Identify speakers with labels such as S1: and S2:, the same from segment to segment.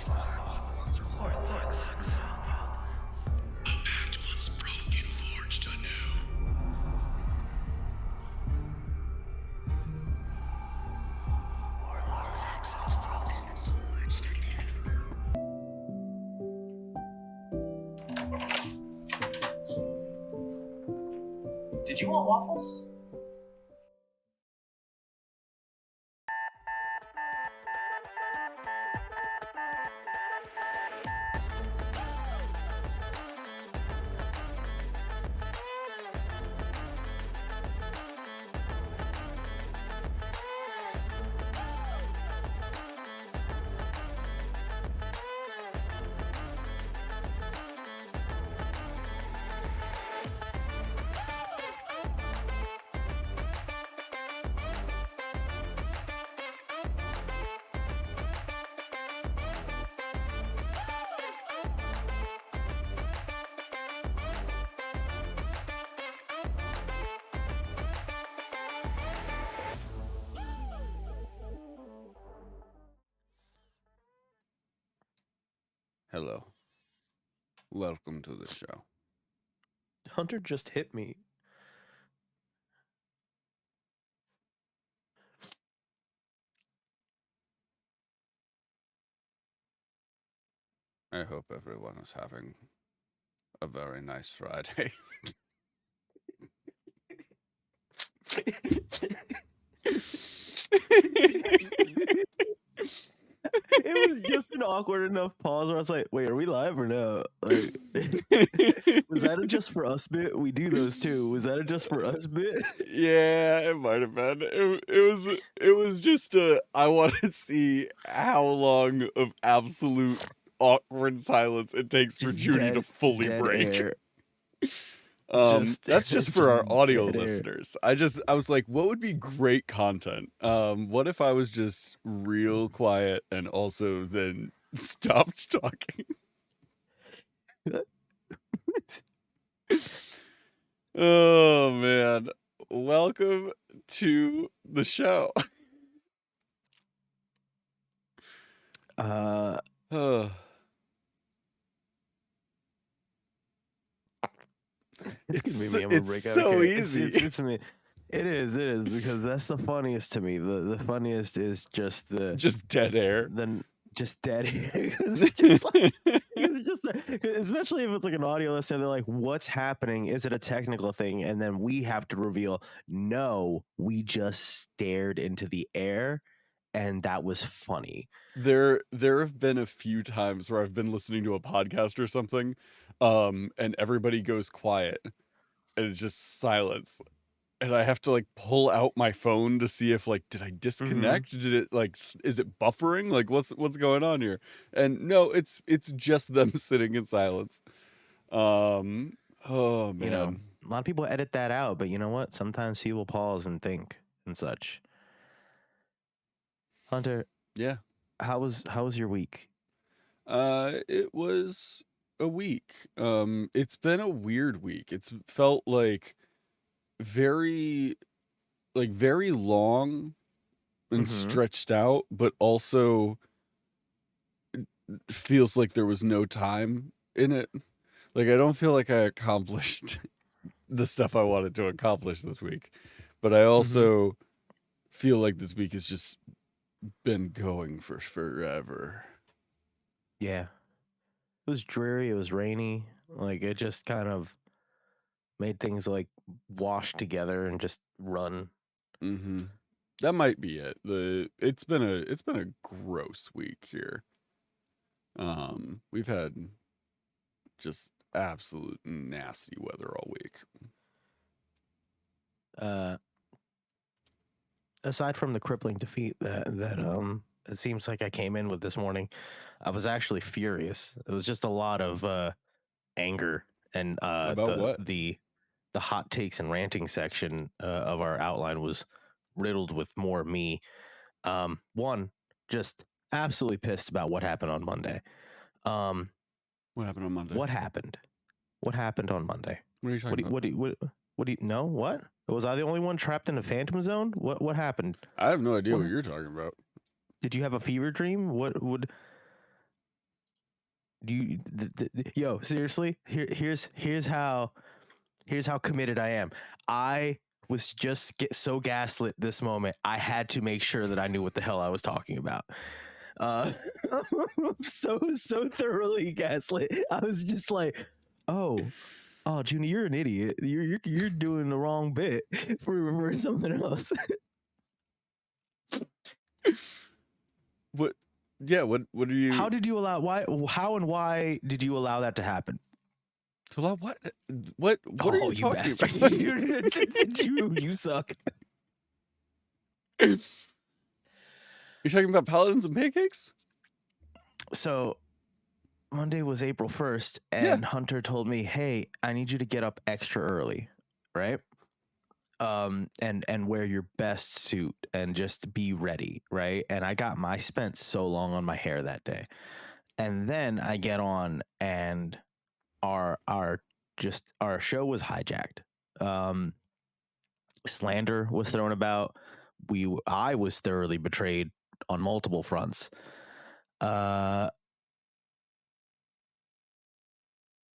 S1: pact once broken, forged anew. Warlocks forged anew. Did you want waffles?
S2: Hello. Welcome to the show.
S3: Hunter just hit me.
S2: I hope everyone is having a very nice Friday.
S3: It was just an awkward enough pause where I was like, wait, are we live or no? Like, was that a just for us bit? We do those too. Was that a just for us bit?
S2: Yeah, it might have been. It was just I want to see how long of absolute awkward silence it takes for
S3: Just
S2: Judy to fully
S3: dead
S2: break.
S3: air.
S2: That's just for our audio
S3: dead air.
S2: listeners. I was like, what would be great content? What if I was just real quiet and also then stopped talking? Oh man. Welcome to the show. Oh.
S3: It's gonna be me. I'm gonna break out.
S2: So
S3: Okay.
S2: easy.
S3: It's me. It is because that's the funniest to me. The funniest is just
S2: dead air.
S3: Then just dead air. It's just like it's just especially if it's like an audio listener. They're like, "What's happening? Is it a technical thing?" And then we have to reveal, "No, we just stared into the air, and that was funny."
S2: There have been a few times where I've been listening to a podcast or something, and everybody goes quiet, and it's just silence. And I have to like pull out my phone to see if like, did I disconnect? Did it like, is it buffering? Like what's going on here? And no, it's just them sitting in silence. Oh man.
S3: You know, a lot of people edit that out, but you know what? Sometimes people pause and think and such. Hunter,
S2: Yeah.
S3: how was your week?
S2: It was a week. It's been a weird week. It's felt like very long and stretched out, but also feels like there was no time in it. Like I don't feel like I accomplished the stuff I wanted to accomplish this week, but I also feel like this week has just been going for forever.
S3: Yeah. It was dreary, it was rainy. Like it just kind of made things like wash together and just run.
S2: That might be it. It's been a gross week here. We've had just absolute nasty weather all week.
S3: Aside from the crippling defeat that it seems like I came in with this morning, I was actually furious. It was just a lot of anger and
S2: About what?
S3: The hot takes and ranting section of our outline was riddled with more me. One, just absolutely pissed about what happened on Monday.
S2: What happened on Monday?
S3: What happened? What happened on Monday?
S2: What are you talking about?
S3: What do you know? What? Was I the only one trapped in a phantom zone? What happened?
S2: I have no idea what you're talking about.
S3: Did you have a fever dream? What would Do you, yo, seriously? Here's how committed I am. I was just so gaslit this moment. I had to make sure that I knew what the hell I was talking about. Uh, so thoroughly gaslit. I was just like, oh, Junie, you're an idiot. You're doing the wrong bit for something else.
S2: What? Yeah. What are you?
S3: How did you allow? How and why did you allow that to happen?
S2: To allow what? What are you talking
S3: bastard.
S2: about?
S3: You suck.
S2: You're talking about paladins and pancakes?
S3: So Monday was April 1st, and Hunter told me, hey, I need you to get up extra early, right? And wear your best suit and just be ready, right? And I spent so long on my hair that day. And then I get on, and our show was hijacked. Slander was thrown about. I was thoroughly betrayed on multiple fronts. And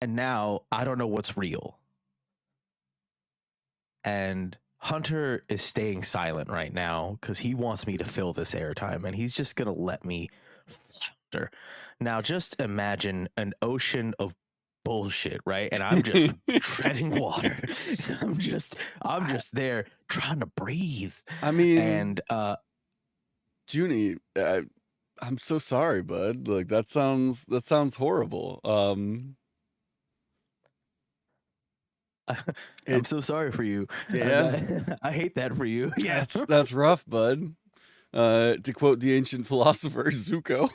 S3: now I don't know what's real. And Hunter is staying silent right now because he wants me to fill this airtime, and he's just gonna let me flounder. Now, just imagine an ocean of bullshit, right? And I'm just treading water. I'm just there trying to breathe.
S2: I mean,
S3: and
S2: Junie, I'm so sorry, bud. Like that sounds horrible.
S3: I'm so sorry for you.
S2: Yeah.
S3: I hate that for you. Yeah,
S2: that's rough, bud. To quote the ancient philosopher Zuko.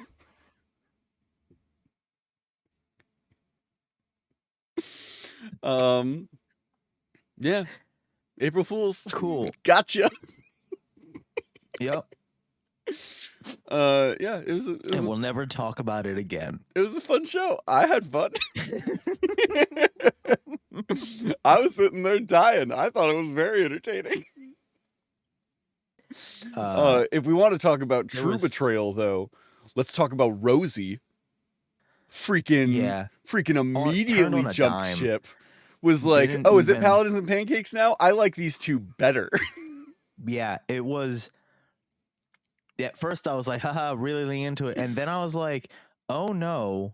S2: Yeah. April Fools.
S3: Cool.
S2: Gotcha.
S3: Yep.
S2: Yeah, it was
S3: and we'll never talk about it again.
S2: It was a fun show. I had fun. I was sitting there dying. I thought it was very entertaining. If we want to talk about true betrayal, though, let's talk about Rosie. Freaking immediately jumped ship. Was like, is it Paladins and Pancakes now? I like these two better.
S3: Yeah, it was. At first, I was like, haha, really leaning into it. And then I was like, oh no,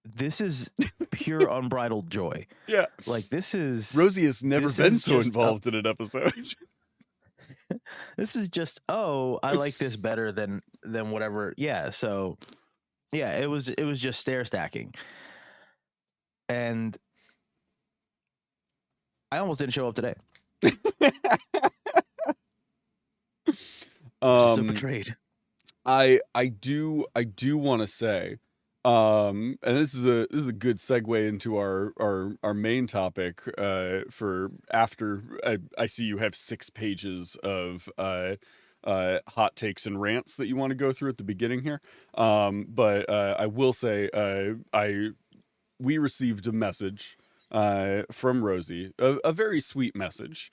S3: this is pure unbridled joy.
S2: Yeah.
S3: Like, this is.
S2: Rosie has never been so involved in an episode.
S3: This is just, I like this better than whatever. Yeah. So, yeah, it was just stair stacking. And I almost didn't show up today. So betrayed.
S2: I do want to say, and this is a good segue into our main topic. For after I see you have 6 pages of hot takes and rants that you want to go through at the beginning here. But I will say, we received a message from Rosie, a very sweet message.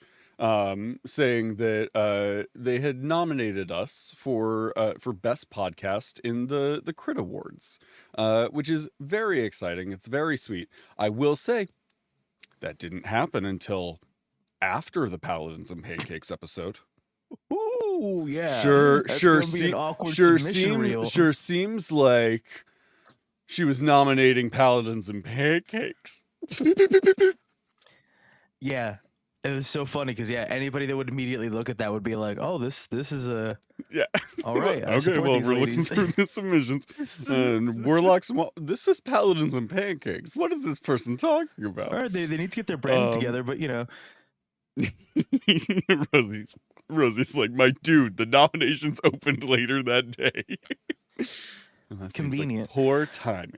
S2: Saying that they had nominated us for Best Podcast in the Crit Awards, which is very exciting. It's very sweet. I will say that didn't happen until after the Paladins and Pancakes episode.
S3: Ooh, yeah.
S2: Sure seems like she was nominating Paladins and Pancakes.
S3: Yeah. It was so funny because anybody that would immediately look at that would be like, "Oh, this is a all right."
S2: Okay, well, we're looking through the submissions and Warlocks. This is Paladins and Pancakes. What is this person talking about?
S3: All right, they need to get their brand together, but
S2: Rosie's like, my dude. The nominations opened later that day.
S3: Convenient.
S2: Like poor timing.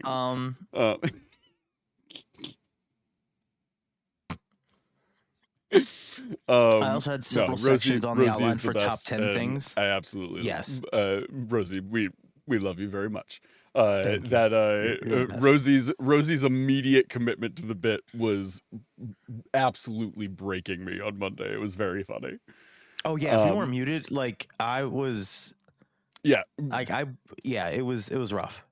S3: I also had several sections on the outline for top 10 things.
S2: I absolutely
S3: yes,
S2: Rosie, we love you very much.
S3: Thank you.
S2: Rosie's immediate commitment to the bit was absolutely breaking me on Monday. It was very funny.
S3: Oh yeah, if you weren't muted, like I was.
S2: Yeah,
S3: it was rough.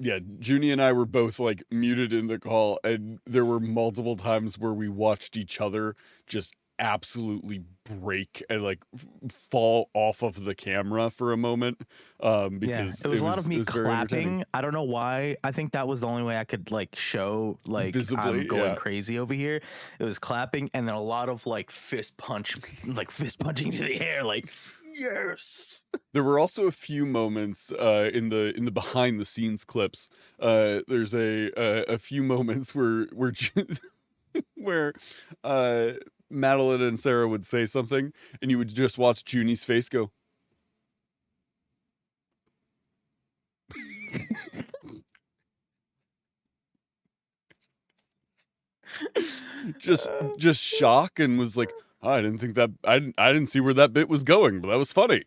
S2: Yeah, Junie and I were both like muted in the call, and there were multiple times where we watched each other just absolutely break and like fall off of the camera for a moment,
S3: Yeah,
S2: because
S3: it was a lot of
S2: it
S3: me
S2: was very entertaining.
S3: clapping. I don't know why. I think that was the only way I could like show like I'm
S2: Visibly,
S3: going
S2: yeah.
S3: crazy over here. It was clapping and then a lot of like fist punching to the air, like yes.
S2: There were also a few moments in the behind the scenes clips. There's a few moments where where uh Madeline and Sarah would say something, and you would just watch Junie's face go. Just shock, and was like, "Oh, I didn't think that I didn't see where that bit was going, but that was funny."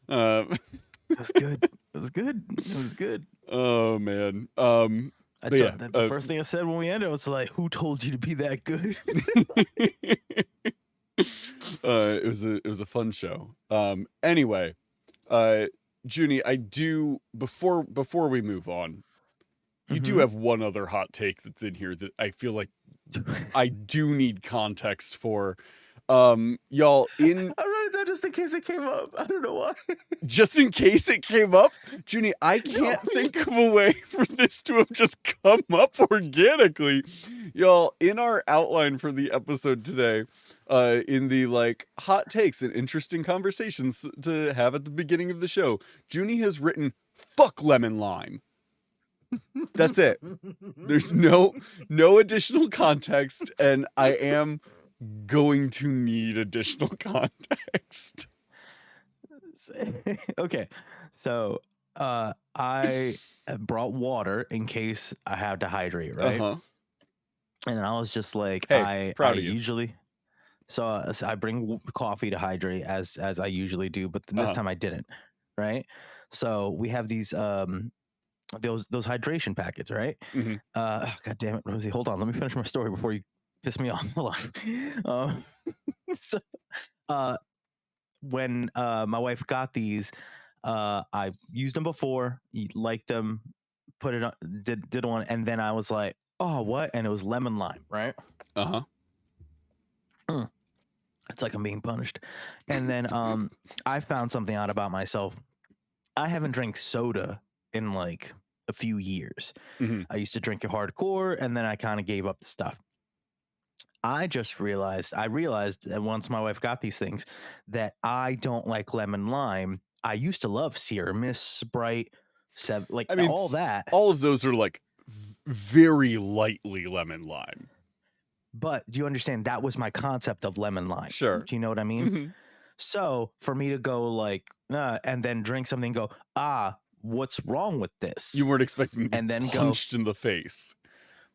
S3: It was good. It was good. It was good.
S2: Oh man. But yeah,
S3: The first thing I said when we ended was like, "Who told you to be that good?"
S2: it was a fun show. Anyway, Junie, I do before we move on, you do
S3: Mhm.
S2: have one other hot take that's in here that I feel like I do need context for. Y'all, in
S3: I wrote it down just in case it came up. I don't know why.
S2: just in case it came up, Junie, I
S3: No.
S2: can't think of a way for this to have just come up organically. Y'all, in our outline for the episode today, in the like hot takes and interesting conversations to have at the beginning of the show, Junie has written "fuck lemon lime." That's it. There's no additional context, and I am going to need additional context.
S3: Okay, so I brought water in case I had to hydrate, right?
S2: Uh-huh.
S3: And I was just like,
S2: Hey,
S3: I
S2: proud of you.
S3: usually, so I bring coffee to hydrate as I usually do, but then this
S2: Uh-huh.
S3: time I didn't, right? So we have these those hydration packets, right?
S2: Mhm.
S3: God damn it, Rosie, hold on, let me finish my story before you piss me off. Hold on. So uh when my wife got these, I used them before, liked them, put it on, did one, and then I was like, oh, what? And it was lemon lime, right?
S2: Uh-huh.
S3: It's like I'm being punished. And then I found something out about myself. I haven't drank soda in like a few years.
S2: Mhm.
S3: I used to drink it hardcore, and then I kind of gave up the stuff. I realized that once my wife got these things that I don't like lemon lime. I used to love Sierra Mist, Sprite, like
S2: I mean,
S3: all that.
S2: all of those are like very lightly lemon lime.
S3: But do you understand that was my concept of lemon lime?
S2: Sure.
S3: Do you know what I mean?
S2: Mhm.
S3: So for me to go like, and then drink something, and go, what's wrong with this?
S2: You weren't expecting to be
S3: And then go,
S2: punched in the face.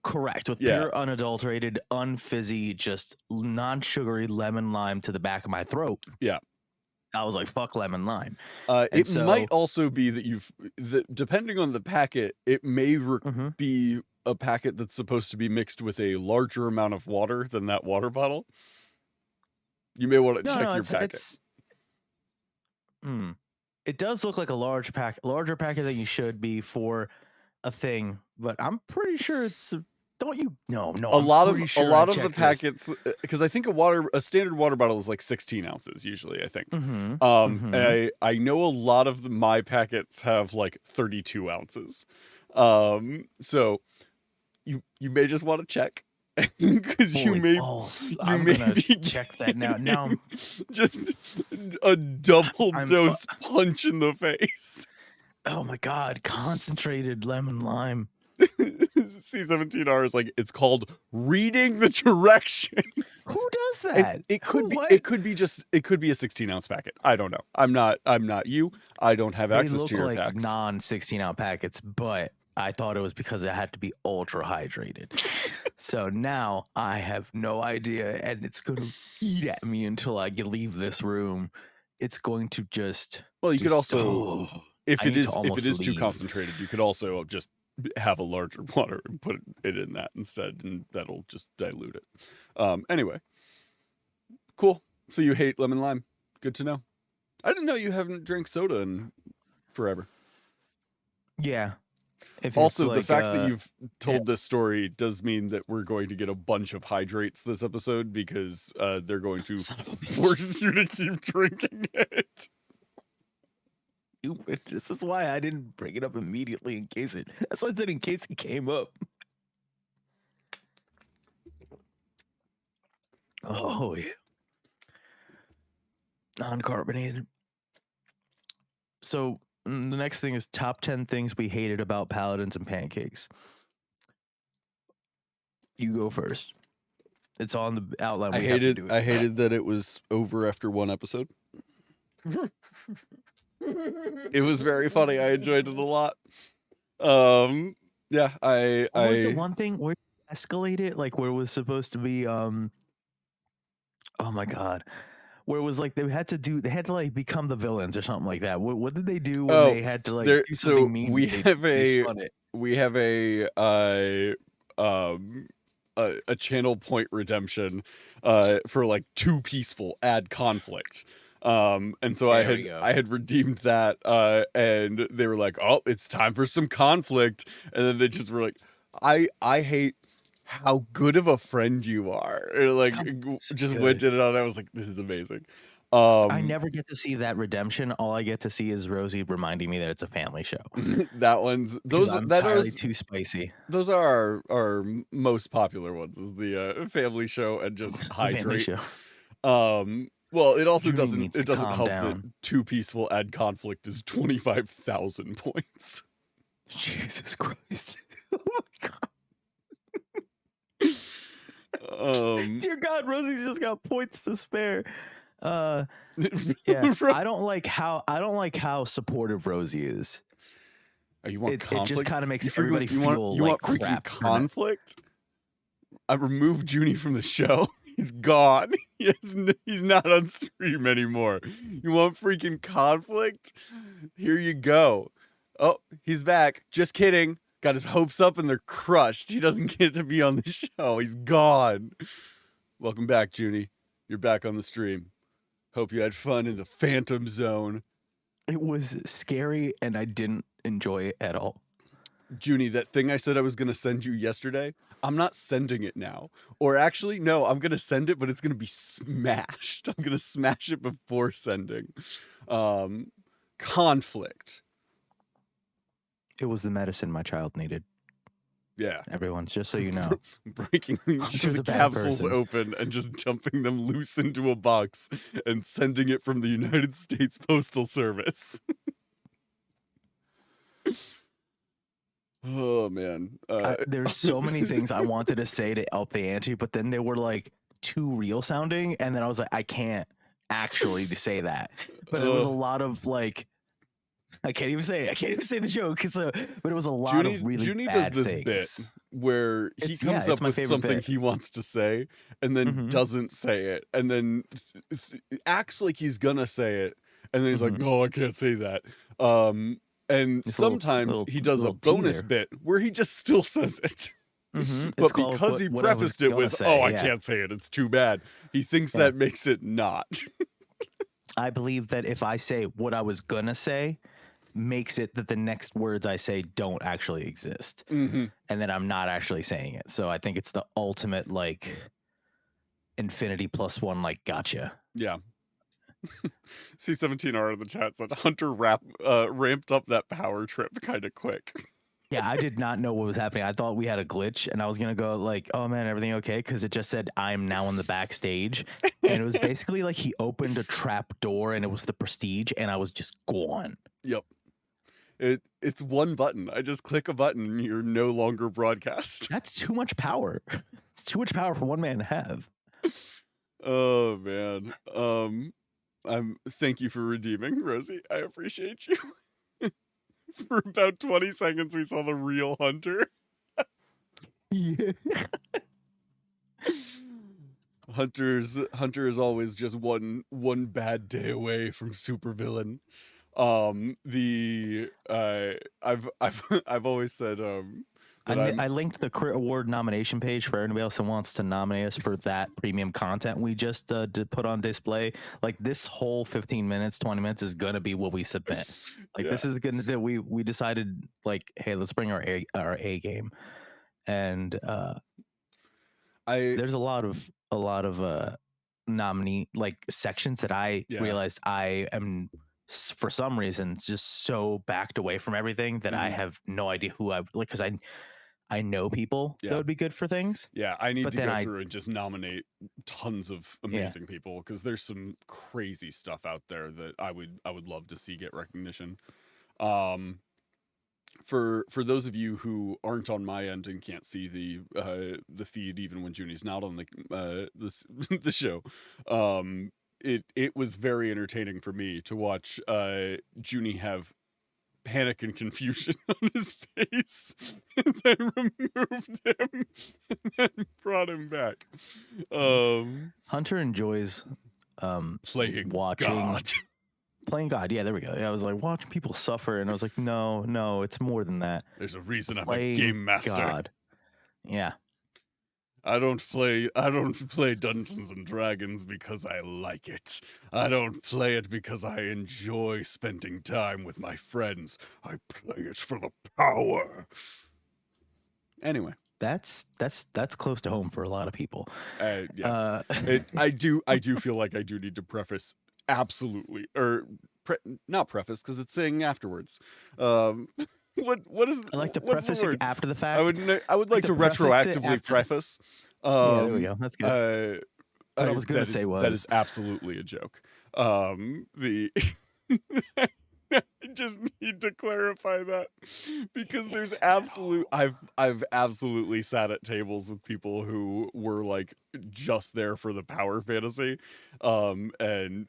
S3: correct, with
S2: Yeah.
S3: pure, unadulterated, unfizzy, just non-sugary lemon lime to the back of my throat.
S2: Yeah.
S3: I was like, fuck lemon lime.
S2: It
S3: so-
S2: might also be that depending on the packet, it may
S3: Mhm.
S2: be a packet that's supposed to be mixed with a larger amount of water than that water bottle. You may want to check your packet.
S3: It does look like a larger packet than you should be for a thing, but I'm pretty sure it's. Don't you? No.
S2: A lot of
S3: I
S2: the packets, because I think a standard water bottle is like 16 ounces usually. I think.
S3: Mm-hmm.
S2: And I know a lot of my packets have like 32 ounces. So you may just want to check. Because you may
S3: gonna
S2: be
S3: check that now. Now I'm
S2: just a double
S3: I'm-
S2: dose punch in the face.
S3: oh my god, concentrated lemon lime.
S2: C17R is like, it's called reading the directions.
S3: Who does
S2: And
S3: that?
S2: it could be a 16-ounce packet. I don't know. I'm not you. I don't have
S3: They
S2: access
S3: look
S2: to your
S3: like
S2: packs.
S3: non-16-ounce packets, but I thought it was because it had to be ultra hydrated. So now I have no idea, and it's going to eat at me until I leave this room. It's going to just.
S2: Well, you could also, if
S3: I
S2: it
S3: need to
S2: is
S3: almost
S2: too
S3: leave.
S2: concentrated, you could also just have a larger water and put it in that instead, and that'll just dilute it. Anyway, cool. So you hate lemon lime. Good to know. I didn't know you haven't drank soda in forever.
S3: Yeah. If it's
S2: Also, the
S3: like
S2: fact that you've told this story does mean that we're going to get a bunch of hydrates this episode because they're going to
S3: Son of a bitch.
S2: force you to keep drinking it.
S3: stupid. This is why I didn't bring it up immediately in case it. That's why I said in case it came up. Oh yeah, non-carbonated. So the next thing is top 10 things we hated about paladins and pancakes. You go first. It's on the outline. We have to do it.
S2: I hated that it was over after one episode. It was very funny. I enjoyed it a lot. Yeah,
S3: What was the one thing where it escalated? Like where it was supposed to be oh my god. Where it was like they had to like become the villains or something like that. What did they do when they had to like do something
S2: so
S3: mean?
S2: we have
S3: they spun it.
S2: we have a channel point redemption for like too peaceful add conflict. And so
S3: There we go.
S2: I had redeemed that and they were like, oh, it's time for some conflict, and then they just were like, I hate how good of a friend you are, and like
S3: So
S2: just
S3: good.
S2: went in it on. I was like, this is amazing.
S3: I never get to see that redemption. All I get to see is Rosie reminding me that it's a family show.
S2: That one's
S3: Because I'm
S2: that
S3: entirely
S2: is
S3: too spicy.
S2: those are our most popular ones, is the family show and just
S3: The family
S2: hydrate.
S3: show.
S2: Well, it also
S3: Junie needs to
S2: doesn't
S3: calm
S2: help that
S3: down.
S2: too peaceful add conflict is 25,000 points.
S3: Jesus Christ. Oh my god. Dear God, Rosie's just got points to spare. Yeah.
S2: Right.
S3: I don't like how supportive Rosie is.
S2: Oh, you want
S3: It
S2: conflict?
S3: just kind of makes
S2: You freaking-
S3: everybody
S2: you
S3: feel
S2: want, you
S3: like
S2: want freaking
S3: crap. for not-
S2: conflict? I removed Junie from the show. He's gone. He's not on stream anymore. You want freaking conflict? Here you go. Oh, he's back. Just kidding. Got his hopes up and they're crushed. He doesn't get to be on the show. He's gone. Welcome back, Junie. You're back on the stream. Hope you had fun in the Phantom Zone.
S3: It was scary and I didn't enjoy it at all.
S2: Junie, that thing I said I was going to send you yesterday, I'm not sending it now. Or actually, no, I'm going to send it, but it's going to be smashed. I'm going to smash it before sending. Conflict.
S3: It was the medicine my child needed.
S2: Yeah.
S3: Everyone, just so you know.
S2: Breaking
S3: Hunter's
S2: the
S3: a bad
S2: capsules
S3: person.
S2: open and just dumping them loose into a box and sending it from the United States Postal Service. Oh man.
S3: There's so many things I wanted to say to up the ante, but then they were like too real sounding, and then I was like, I can't actually say that. But it was a lot of like, I can't even say the joke. But it was a lot of really
S2: Junie
S3: bad
S2: does this
S3: things.
S2: bit where he comes up
S3: my
S2: with
S3: favorite
S2: something
S3: bit.
S2: he wants to say and then
S3: Mhm.
S2: doesn't say it, and then acts like he's gonna say it, and then he's like,
S3: Mhm.
S2: no, I can't say that. And
S3: It's a little-
S2: sometimes
S3: little-
S2: he does a
S3: little
S2: bonus
S3: teaser.
S2: bit where he just still says it.
S3: Mhm.
S2: But
S3: It's called
S2: because he
S3: what I was
S2: prefaced it
S3: gonna
S2: with,
S3: say,
S2: oh, I
S3: yeah.
S2: can't say it, it's too bad, he thinks
S3: Yeah.
S2: that makes it not.
S3: I believe that if I say what I was gonna say, makes it that the next words I say don't actually exist,
S2: Mhm.
S3: and then I'm not actually saying it. So I think it's the ultimate like infinity plus one, like gotcha.
S2: Yeah. C17R in the chat said Hunter ramped up that power trip kind of quick.
S3: Yeah, I did not know what was happening. I thought we had a glitch, and I was gonna go like, "Oh man, everything okay?" Because it just said I'm now in the backstage, and it was basically like he opened a trap door, and it was the Prestige, and I was just gone.
S2: Yep. It's one button. I just click a button and you're no longer broadcast.
S3: That's too much power. It's too much power for one man to have.
S2: Oh man. Thank you for redeeming, Rosie. I appreciate you. For about 20 seconds we saw the real Hunter.
S3: Yeah.
S2: Hunter is always just one bad day away from supervillain. I've always said
S3: I linked the Crit Award nomination page for anybody else who wants to nominate us for that premium content we just did put on display. Like this whole 15 minutes, 20 minutes is gonna be what we submit. Like
S2: Yeah.
S3: this is gonna that we decided like, hey, let's bring our A game, and there's a lot of nominee like sections that I
S2: Yeah.
S3: realized I am for some reason just so backed away from everything that I
S2: Mhm.
S3: have no idea who I like, because I know people
S2: Yeah.
S3: that would be good for things.
S2: Yeah, I need
S3: But
S2: to
S3: then
S2: go through and just nominate tons of amazing people because there's some crazy stuff out there that I would love to see get recognition. For those of you who aren't on my end and can't see the feed even when Junie's not on this the show, it was very entertaining for me to watch Junie have panic and confusion on his face as I removed him and then brought him back.
S3: Hunter enjoys
S2: Playing
S3: watching
S2: God.
S3: playing God. Yeah, there we go. Yeah, I was like watching people suffer, and I was like, no, it's more than that.
S2: There's a reason I'm a
S3: Playing
S2: game master.
S3: God. Yeah.
S2: I don't play Dungeons and Dragons because I like it. I don't play it because I enjoy spending time with my friends. I play it for the power. Anyway,
S3: That's close to home for a lot of people.
S2: yeah. I do feel like I do need to preface absolutely, or not preface because it's saying afterwards. What is
S3: I like to
S2: what's the
S3: preface it
S2: word?
S3: after the fact.
S2: I would like to
S3: prefix it
S2: retroactively
S3: after-
S2: preface.
S3: Yeah, there we go. That's good. What I was gonna say
S2: that is
S3: was-
S2: absolutely a joke. The I just need to clarify that because there's absolute I've absolutely sat at tables with people who were like just there for the power fantasy, and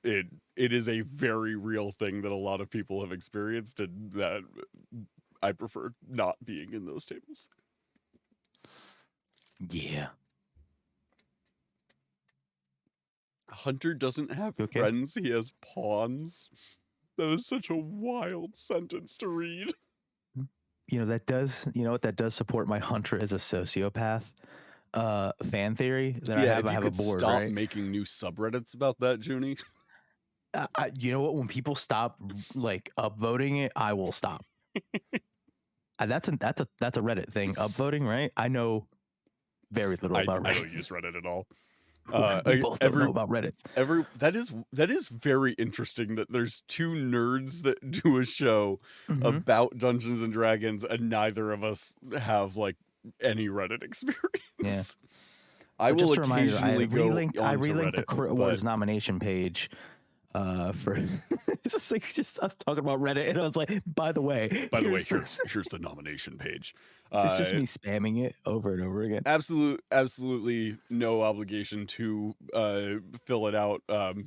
S2: it is a very real thing that a lot of people have experienced, and that I prefer not being in those tables.
S3: Yeah.
S2: Hunter doesn't have
S3: You okay?
S2: friends, he has pawns. That is such a wild sentence to read.
S3: That does support my Hunter as a sociopath fan theory that I have.
S2: If
S3: I
S2: you
S3: have a
S2: could
S3: board,
S2: stop
S3: right?
S2: making new subreddits about that, Junie.
S3: You know what? When people stop like upvoting it, I will stop. That's a Reddit thing. Upvoting, right? I know very little about
S2: I
S3: Reddit.
S2: don't use Reddit at all.
S3: We both don't know about Reddit.
S2: That is very interesting that there's two nerds that do a show
S3: Mhm.
S2: about Dungeons and Dragons, and neither of us have like any Reddit experience.
S3: Yeah.
S2: I
S3: But
S2: will
S3: just a reminder,
S2: occasionally go
S3: I
S2: onto
S3: relinked the
S2: Reddit,
S3: Crit
S2: but-
S3: Awards nomination page for it's just us talking about Reddit, and I was like, by the way,
S2: here's
S3: this.
S2: the nomination page.
S3: It's just me spamming it over and over again.
S2: Absolutely no obligation to fill it out.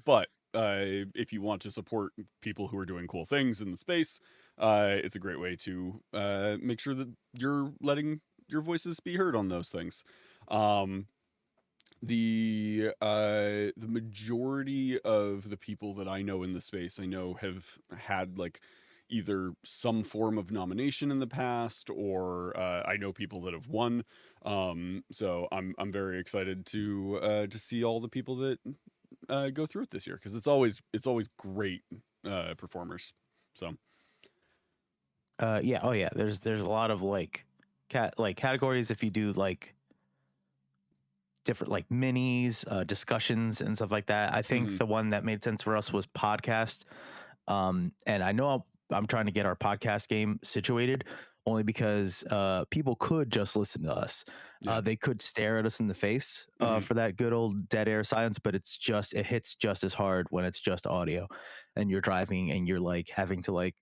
S2: But if you want to support people who are doing cool things in the space, it's a great way to make sure that you're letting your voices be heard on those things. The majority of the people that I know in the space, I know have had like either some form of nomination in the past, or I know people that have won. So I'm very excited to see all the people that go through it this year, because it's always great performers. So
S3: Yeah. Oh yeah. There's a lot of categories if you do like different like minis, discussions and stuff like that. I think
S2: Mhm.
S3: the one that made sense for us was podcast. And I know I'm trying to get our podcast game situated only because people could just listen to us.
S2: Yeah.
S3: They could stare at us in the face for that good old dead air silence, but it hits just as hard when it's just audio and you're driving and you're like having to like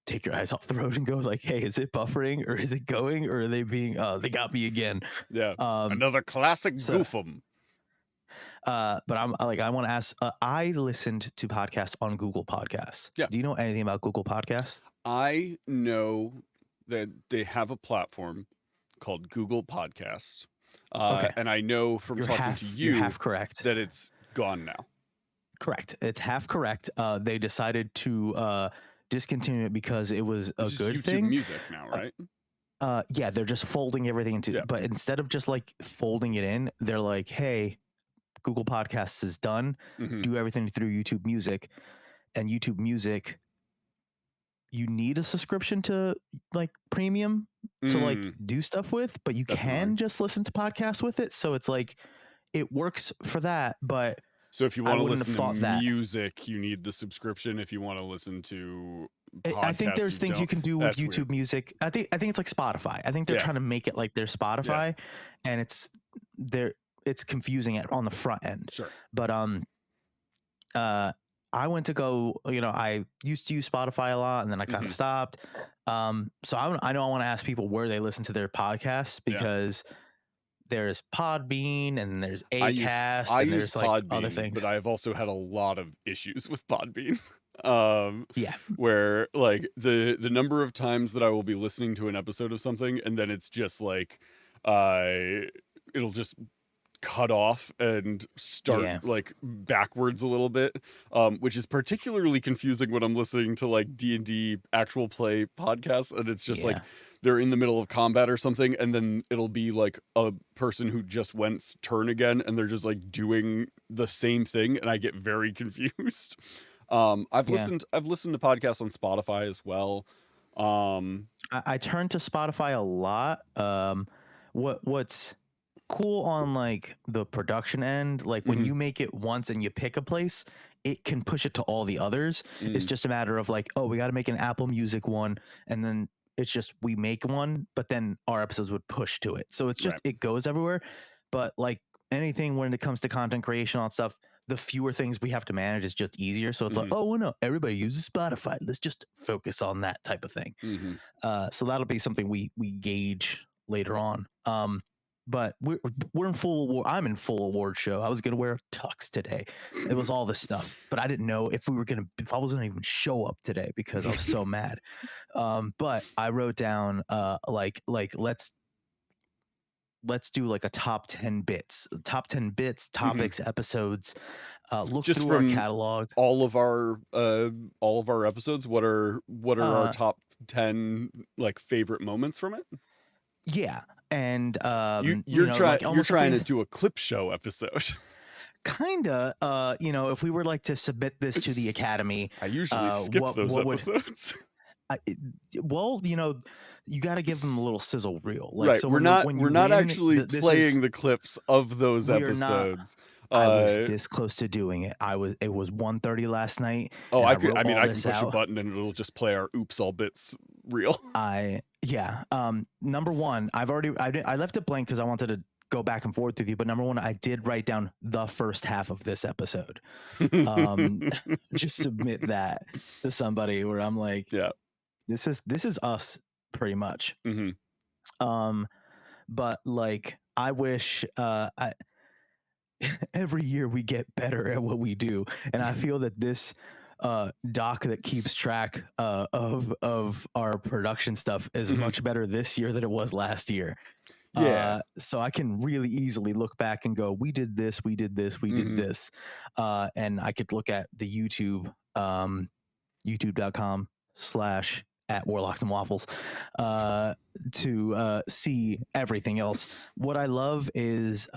S3: take your eyes off the road and go like, hey, is it buffering or is it going, or are they being they got me again?
S2: Yeah. Another classic
S3: so-
S2: goof 'em.
S3: But I want to ask, I listened to podcasts on Google Podcasts.
S2: Yeah.
S3: Do you know anything about Google Podcasts?
S2: I know that they have a platform called Google Podcasts.
S3: Okay.
S2: And I know from talking to
S3: You're
S2: you
S3: half correct.
S2: that it's gone now.
S3: Correct. It's half correct. They decided to discontinue it because it was a
S2: It's just
S3: good
S2: YouTube
S3: thing.
S2: Music now, right?
S3: Yeah, they're just folding everything into.
S2: Yeah.
S3: But instead of just like folding it in, they're like, hey, Google Podcasts is done.
S2: Mhm.
S3: Do everything through YouTube Music, and YouTube Music, you need a subscription to like premium to like do stuff with, but you
S2: That's
S3: can
S2: annoying.
S3: just listen to podcasts with it. So it's like it works for that, but
S2: So if you
S3: I
S2: want to
S3: wouldn't have
S2: listen to
S3: thought that.
S2: music, you need the subscription. If you want to listen to podcasts,
S3: I think there's things you can do with
S2: That's
S3: YouTube
S2: weird.
S3: Music. I think it's like Spotify. I think they're
S2: Yeah.
S3: trying to make it like their Spotify, and it's confusing on the front end.
S2: Sure.
S3: But I went to go, I used to use Spotify a lot, and then I kind of stopped. So I know I want to ask people where they listen to their podcasts, because there's Podbean and there's Acast
S2: I
S3: and
S2: use
S3: there's like other
S2: Podbean,
S3: things.
S2: but I've also had a lot of issues with Podbean.
S3: Yeah.
S2: Where like the number of times that I will be listening to an episode of something and then it's just like it'll just cut off and start like backwards a little bit, which is particularly confusing when I'm listening to like D&D actual play podcasts, and it's just like they're in the middle of combat or something, and then it'll be like a person who just went's turn again, and they're just like doing the same thing, and I get very confused. I've listened to podcasts on Spotify as well.
S3: I turn to Spotify a lot. What's cool on like the production end, like when you make it once and you pick a place, it can push it to all the others. It's just a matter of like, oh, we got to make an Apple Music one, and then it's just we make one, but then our episodes would push to it. So it's just it goes everywhere. But like anything when it comes to content creation on stuff, the fewer things we have to manage is just easier. So it's like, oh well, no, everybody uses Spotify. Let's just focus on that type of thing. So that'll be something we gauge later on. But we're in full. I'm in full award show. I was gonna wear a tux today. It was all this stuff, but I didn't know if I was gonna even show up today because I was so mad. But I wrote down like let's do like a top 10 bits, topics, episodes. Look
S2: just
S3: through
S2: from
S3: our catalog.
S2: all of our episodes. What are our top 10 like favorite moments from it?
S3: Yeah. And
S2: you're trying to
S3: to
S2: do a clip show episode.
S3: Kinda. If we were like to submit this to the Academy,
S2: I usually skip those episodes.
S3: Well, you got to give them a little sizzle reel. Like,
S2: right.
S3: So
S2: we're not actually playing the clips of those episodes.
S3: I was this close to doing it. It was 1:30 last night.
S2: Oh, I can push a button and it'll just play our oops all bits reel.
S3: Number one, I left it blank because I wanted to go back and forth with you. But number one, I did write down the first half of this episode. Just submit that to somebody where I'm like, this is us pretty much. But like, I wish every year we get better at what we do, and I feel that this doc that keeps track of our production stuff is much better this year than it was last year. So I can really easily look back and go, we did this, we did this, and I could look at the YouTube, youtube.com/@Warlocks to see everything else. What I love is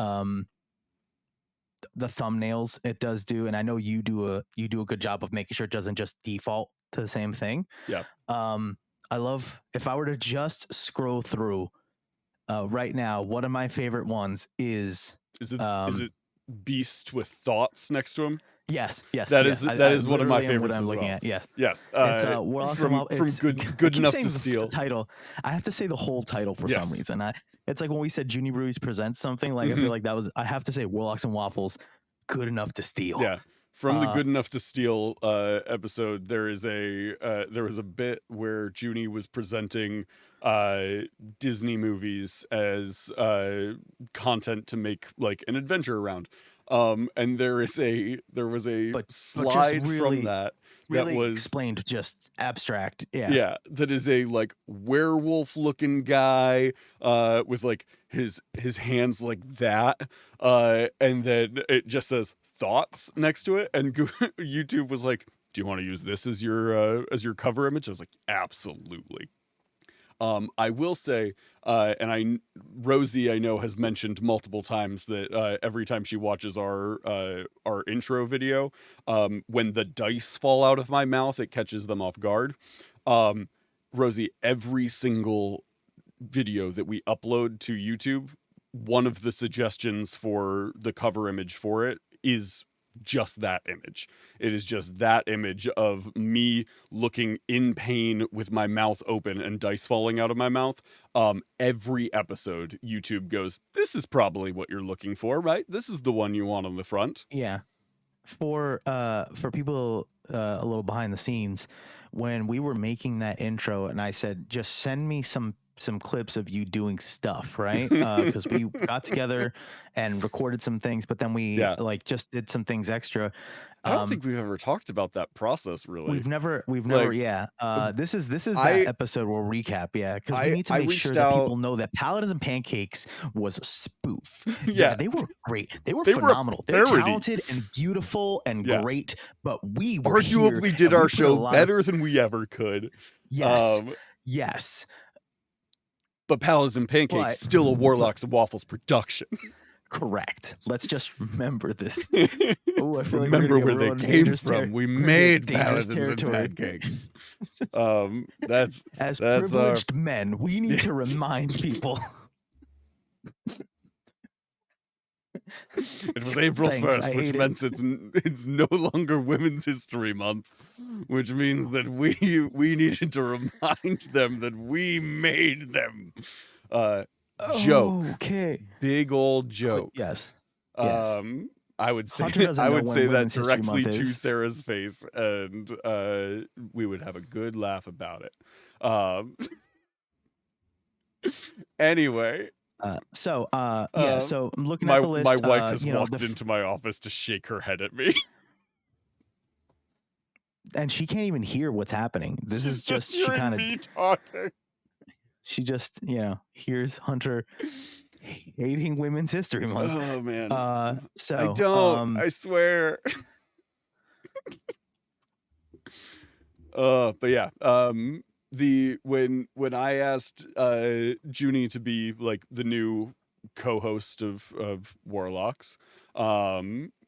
S3: the thumbnails it does do, and I know you do a good job of making sure it doesn't just default to the same thing. I love, if I were to just scroll through right now, one of my favorite ones is
S2: it Beast with thoughts next to him?
S3: Yes.
S2: That is one of my favorites as well.
S3: Yes.
S2: It's from Good Enough to Steal.
S3: Title. I have to say the whole title for some reason. It's like when we said Junior Breweries presents something. Like I feel like I have to say Warlocks and Waffles, Good Enough to Steal.
S2: Yeah. From the Good Enough to Steal episode, there was a bit where Junie was presenting Disney movies as content to make like an adventure around. And there was a slide from that
S3: really
S2: was
S3: explained, just abstract.
S2: That is a like werewolf looking guy with like his hands like that, and then it just says thoughts next to it, and YouTube was like, do you want to use this as your cover image? I was like, absolutely. I will say, Rosie, I know, has mentioned multiple times that every time she watches our intro video, when the dice fall out of my mouth, it catches them off guard. Um, Rosie, every single video that we upload to YouTube, one of the suggestions for the cover image for it is just that image. It is just that image of me looking in pain with my mouth open and dice falling out of my mouth. Every episode, YouTube goes, "This is probably what you're looking for, right? This is the one you want on the front."
S3: Yeah. For people a little behind the scenes, when we were making that intro and I said, just send me some clips of you doing stuff, right? Because we got together and recorded some things, but then we
S2: Yeah.
S3: like just did some things extra.
S2: I don't think we've ever talked about that process, really.
S3: We've never,
S2: Like,
S3: yeah. This is
S2: I-
S3: that episode we'll recap, yeah, because we need to
S2: I
S3: make
S2: reached
S3: sure that people
S2: out-
S3: know that Paladins and Pancakes was a spoof.
S2: Yeah.
S3: They were great. They were
S2: They were a
S3: phenomenal. They're
S2: parody.
S3: talented and beautiful and
S2: Yeah.
S3: great, but we were here
S2: arguably did
S3: and we
S2: our
S3: put a
S2: show
S3: lot of-
S2: better than we ever could.
S3: Yes, yes.
S2: But Paladins and Pancakes,
S3: But-
S2: still a Warlocks Waffles production.
S3: Correct. Let's just remember this. Oh, I feel like
S2: Remember
S3: we're
S2: where
S3: gonna
S2: they
S3: get
S2: came
S3: dangerous
S2: from. We
S3: we're gonna
S2: made
S3: get dangerous
S2: Paladins and
S3: territory.
S2: Pancakes. That's
S3: As
S2: that's our-
S3: privileged men, we need to remind people.
S2: it was April
S3: Thanks,
S2: 1st,
S3: I
S2: which
S3: hate it.
S2: means it's no longer Women's History Month, which means that we needed to remind them that we made them. Joke.
S3: Okay.
S2: Big old joke.
S3: Yes. Yes.
S2: I would say
S3: Hunter doesn't
S2: I
S3: know
S2: would
S3: when
S2: say that
S3: Women's History
S2: directly
S3: Month
S2: to
S3: is.
S2: Sarah's face, and we would have a good laugh about it. Anyway,
S3: Yeah. So I'm looking
S2: my
S3: at the list.
S2: my wife has
S3: you know,
S2: walked into my office to shake her head at me.
S3: and she can't even hear what's happening. This is
S2: She's
S3: just she
S2: hearing
S3: kind of
S2: me talking.
S3: she just hears Hunter hating Women's History Month.
S2: Oh man,
S3: So
S2: I don't. I swear. But yeah. When I asked Junie to be like the new co-host of Warlocks,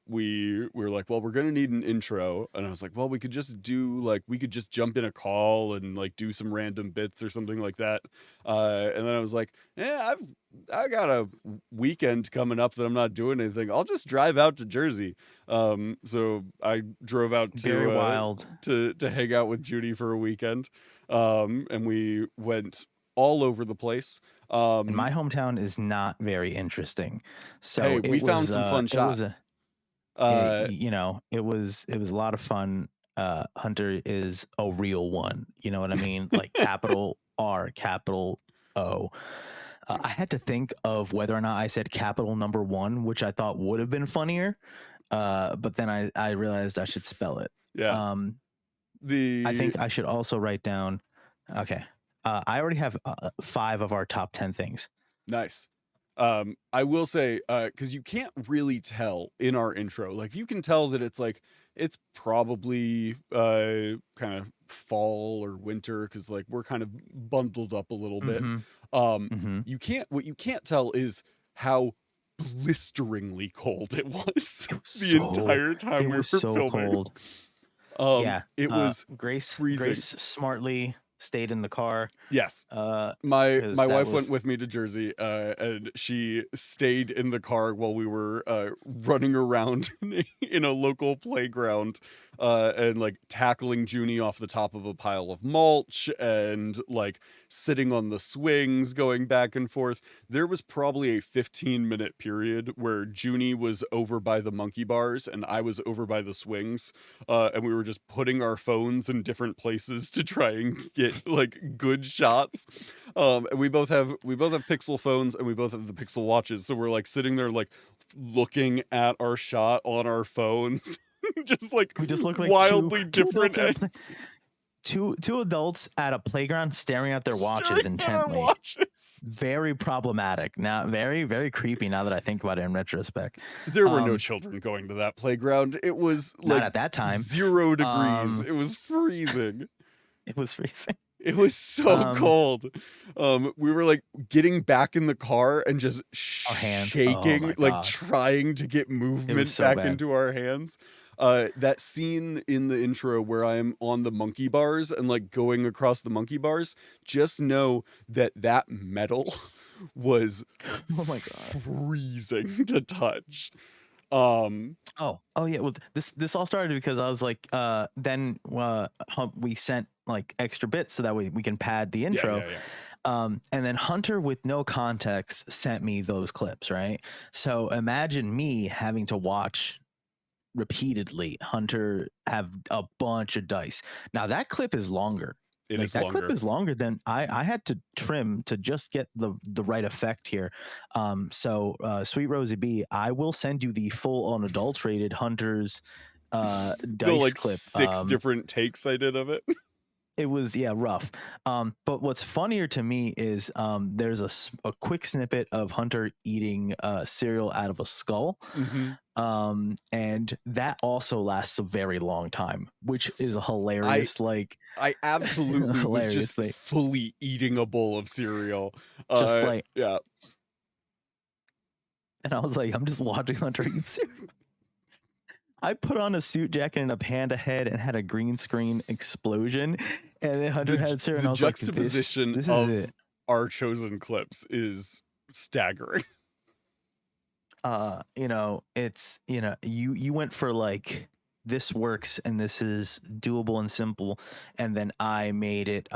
S2: we were like, well, we're gonna need an intro, and I was like, well, we could just jump in a call and like do some random bits or something like that. And then I was like, yeah, I got a weekend coming up that I'm not doing anything. I'll just drive out to Jersey. So I drove out to
S3: very wild
S2: to hang out with Judy for a weekend. And we went all over the place.
S3: and my hometown is not very interesting. So
S2: hey,
S3: it
S2: we found
S3: was,
S2: some fun
S3: it was
S2: shots.
S3: it was a lot of fun. Hunter is a real one. You know what I mean? Like capital R, capital O. I had to think of whether or not I said capital number 1, which I thought would have been funnier. But then I realized I should spell it.
S2: Yeah.
S3: I think I should also write down. Okay. I already have 5 of our top 10 things.
S2: Nice. I will say, because you can't really tell in our intro, like you can tell that it's probably kind of fall or winter, because like we're kind of bundled up a little bit. What you can't tell is how blisteringly cold it was the entire time we were
S3: so
S2: filming.
S3: cold.
S2: It was
S3: Grace
S2: freezing.
S3: smartly stayed in the car.
S2: Yes.
S3: Uh,
S2: My
S3: 'cause
S2: wife
S3: that
S2: went
S3: was-
S2: with me to Jersey, and she stayed in the car while we were running around in a local playground, and like tackling Junie off the top of a pile of mulch, and like sitting on the swings, going back and forth. There was probably a 15-minute period where Junie was over by the monkey bars and I was over by the swings, and we were just putting our phones in different places to try and get like good shots. And we both have Pixel phones, and we both have the Pixel watches, so we're like sitting there like looking at our shot on our phones. just like
S3: we just look like
S2: wildly
S3: two
S2: different
S3: adults at a two adults at a playground staring at their watches
S2: staring at our
S3: intently.
S2: watches.
S3: Very problematic. Now, very, very creepy now that I think about it in retrospect.
S2: There were no children going to that playground. It was
S3: Not
S2: like
S3: at that time.
S2: 0 degrees. It was freezing.
S3: It was freezing.
S2: It was so cold. We were like getting back in the car and just
S3: Our hands. Oh
S2: shaking,
S3: my
S2: like
S3: god.
S2: trying to get movement
S3: so
S2: back
S3: bad.
S2: into our hands. That scene in the intro where I am on the monkey bars and like going across the monkey bars, just know that that metal was
S3: Oh my god.
S2: freezing to touch.
S3: Oh yeah. Well, this all started because I was like, then we sent like extra bits so that way we can pad the intro.
S2: Yeah.
S3: And then Hunter, with no context, sent me those clips. Right. So imagine me having to watch repeatedly Hunter have a bunch of dice. Now that clip is longer.
S2: It
S3: Like
S2: is
S3: that
S2: longer.
S3: clip is longer than I had to trim to just get the right effect here. So Sweet Rosie B, I will send you the full unadulterated Hunter's
S2: The
S3: dice
S2: like
S3: clip.
S2: 6 different takes I did of it.
S3: It was rough. But what's funnier to me is there's a quick snippet of Hunter eating cereal out of a skull. And that also lasts a very long time, which is a hilarious.
S2: I absolutely was just
S3: hilariously
S2: fully eating a bowl of cereal.
S3: just like,
S2: Yeah.
S3: and I was like, I'm just watching Hunter eat cereal. I put on a suit jacket and a panda head and had a green screen explosion, and then Hunter had cereal, and I was like,
S2: juxtaposition
S3: this
S2: of
S3: is it.
S2: our chosen clips is staggering.
S3: It's you went for like, this works and this is doable and simple, and then I made it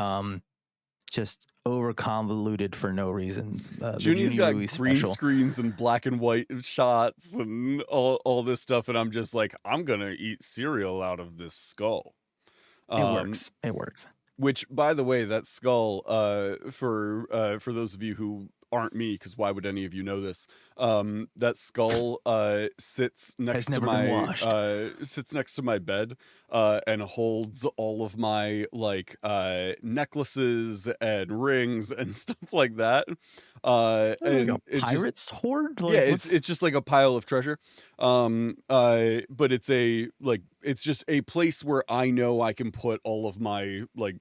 S3: just over convoluted for no reason.
S2: Junie's got
S3: Movie
S2: green
S3: special.
S2: screens and black and white shots and all this stuff, and I'm just like, I'm gonna eat cereal out of this skull.
S3: It works.
S2: Which, by the way, that skull, for those of you who aren't me, because why would any of you know this? That skull sits next to my bed, and holds all of my like necklaces and rings and stuff like that. And
S3: Like a pirate's hoard. Like,
S2: yeah, it's just like a pile of treasure. But it's just a place where I know I can put all of my like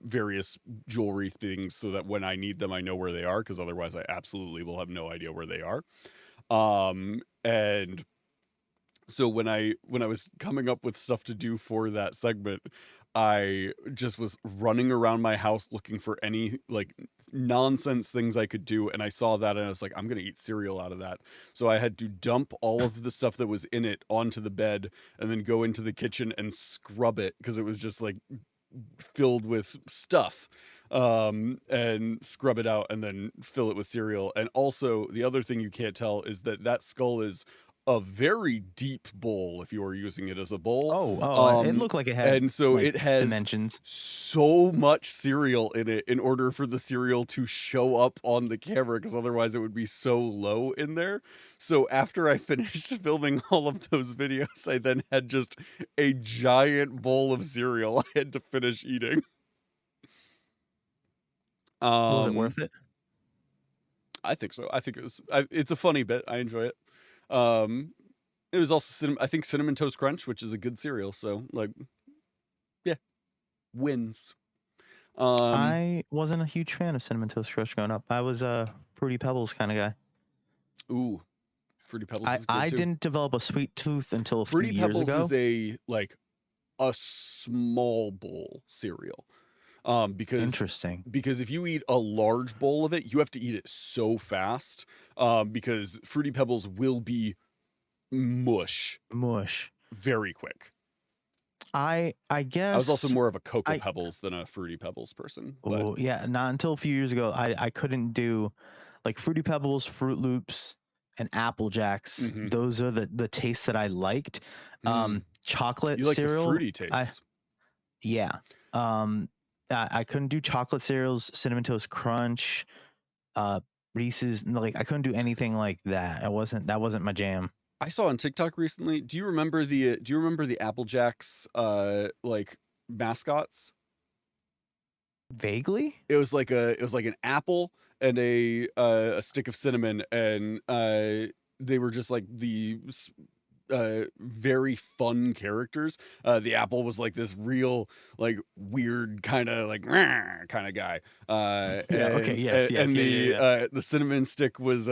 S2: various jewelry things, so that when I need them I know where they are, because otherwise I absolutely will have no idea where they are. And so when I was coming up with stuff to do for that segment, I just was running around my house looking for any like nonsense things I could do, and I saw that and I was like, I'm gonna eat cereal out of that. So I had to dump all of the stuff that was in it onto the bed and then go into the kitchen and scrub it, because it was just like filled with stuff, and scrub it out and then fill it with cereal. And also the other thing you can't tell is that skull is a very deep bowl if you are using it as a bowl.
S3: It looked like it had,
S2: and so
S3: like,
S2: it has
S3: dimensions.
S2: so much cereal in it in order for the cereal to show up on the camera, because otherwise it would be so low in there. So after I finished filming all of those videos, I then had just a giant bowl of cereal I had to finish eating.
S3: Was it worth it?
S2: I think so. I think it's a funny bit. I enjoy it. It was also I think Cinnamon Toast Crunch, which is a good cereal. So like, yeah, wins.
S3: I wasn't a huge fan of Cinnamon Toast Crunch growing up. I was a Fruity Pebbles kind of guy.
S2: Ooh, Fruity Pebbles is good
S3: I
S2: too.
S3: didn't develop a sweet tooth until a
S2: Fruity
S3: few years
S2: Pebbles
S3: ago.
S2: is a small bowl cereal. Because
S3: Interesting.
S2: Because if you eat a large bowl of it, you have to eat it so fast. Because Fruity Pebbles will be mush very quick.
S3: I guess
S2: I was also more of a Cocoa Pebbles than a Fruity Pebbles person.
S3: Oh yeah, not until a few years ago. I couldn't do like Fruity Pebbles, Fruit Loops, and Apple Jacks.
S2: Mhm.
S3: Those are the tastes that I liked. Chocolate
S2: You like
S3: cereal,
S2: the fruity tastes.
S3: I couldn't do chocolate cereals, Cinnamon Toast Crunch, Reese's. Like, I couldn't do anything like that. That wasn't my jam.
S2: I saw on TikTok recently. Do you remember the Apple Jacks like mascots?
S3: Vaguely.
S2: It was like an apple and a stick of cinnamon, and they were just like the very fun characters. The apple was like this real like weird kind of like kind of guy.
S3: Yeah. Okay. Yes. Yes.
S2: And
S3: Yeah. Yeah. Yeah.
S2: the cinnamon stick was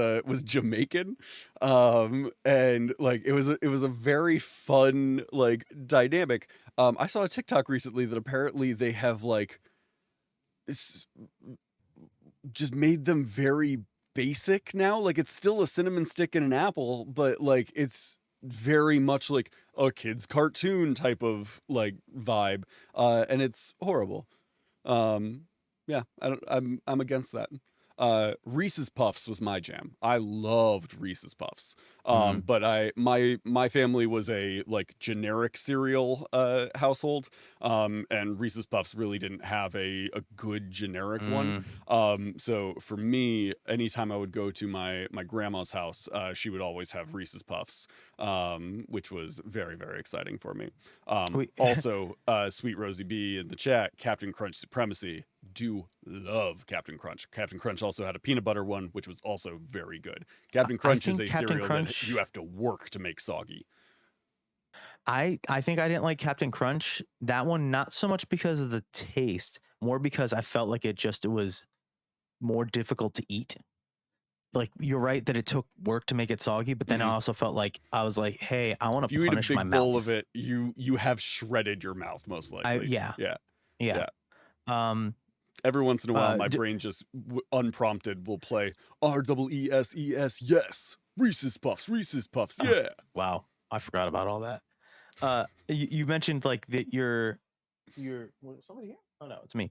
S2: Jamaican. And like it was a very fun like dynamic. I saw a TikTok recently that apparently they have like it's just made them very basic now. Like it's still a cinnamon stick and an apple, but like it's very much like a kid's cartoon type of like vibe. And it's horrible. Um yeah, I'm against that. Reese's Puffs was my jam. I loved Reese's Puffs.
S3: Mhm.
S2: But my family was a like generic cereal household. And Reese's Puffs really didn't have a good generic one.
S3: Mm.
S2: So for me, anytime I would go to my grandma's house, she would always have Reese's Puffs, which was very, very exciting for me.
S3: We,
S2: Also, Sweet Rosie B in the chat, Captain Crunch Supremacy. Do love Captain Crunch. Captain Crunch also had a peanut butter one, which was also very good. Captain Crunch is
S3: think
S2: a
S3: Captain
S2: cereal that
S3: Crunch.
S2: you have to work to make soggy.
S3: I think I didn't like Captain Crunch. That one, not so much because of the taste, more because I felt like it was more difficult to eat. Like you're right that it took work to make it soggy, but then I
S2: Mhm.
S3: also felt like I was like, hey, I want
S2: If
S3: to
S2: you eat a
S3: punish my
S2: big bowl
S3: mouth.
S2: of it, you have shredded your mouth most likely.
S3: Yeah.
S2: Yeah.
S3: Yeah.
S2: Yeah. Every once in a while, my
S3: D-
S2: brain just unprompted will play REESES. Yes, Reese's Puffs. Reese's Puffs.
S3: Oh,
S2: Yeah.
S3: wow, I forgot about all that. You mentioned like that you're was somebody here? Oh no, it's me.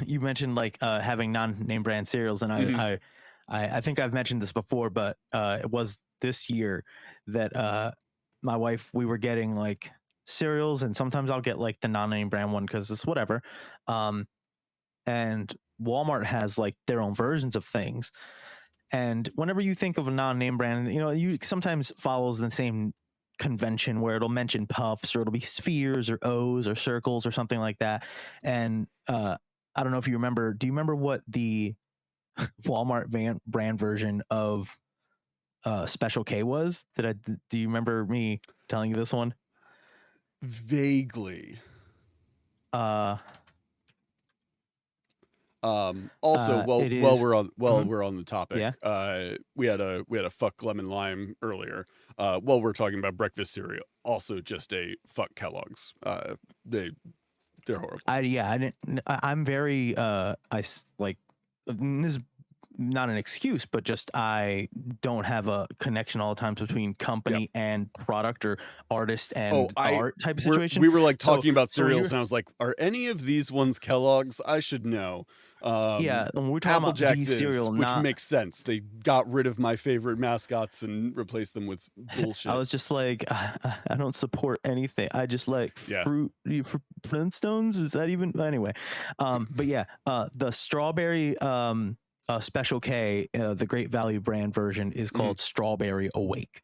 S3: You mentioned like having non-name brand cereals, and
S2: Mhm.
S3: I think I've mentioned this before, but it was this year that my wife, we were getting like cereals, and sometimes I'll get like the non-name brand one because it's whatever. And Walmart has like their own versions of things. And whenever you think of a non-name brand, you know, you sometimes follows the same convention where it'll mention puffs or it'll be spheres or O's or circles or something like that. And I don't know if you remember. Do you remember what the Walmart brand version of Special K was? Do you remember me telling you this one?
S2: Vaguely.
S3: Uh,
S2: Also,
S3: it
S2: while
S3: is.
S2: we're on
S3: Mhm.
S2: we're on the topic,
S3: Yeah.
S2: we had a fuck lemon lime earlier. While we're talking about breakfast cereal, also just a fuck Kellogg's. They're horrible.
S3: I didn't. I'm very. Like this is not an excuse, but just I don't have a connection all the times between
S2: Yep.
S3: company and product or artist
S2: Oh,
S3: and art type of situation.
S2: we were like
S3: So
S2: talking about
S3: so when
S2: cereals,
S3: you're
S2: and I was like, are any of these ones Kellogg's? I should know.
S3: yeah, when we're talking
S2: Apple
S3: about the
S2: Jacks is,
S3: cereal,
S2: which
S3: not
S2: makes sense. They got rid of my favorite mascots and replaced them with bullshit.
S3: I was just like, I don't support anything. I just like
S2: Yeah.
S3: Flintstones. Is that even anyway? But yeah, the strawberry Special K, the Great Value brand version is called Strawberry Awake,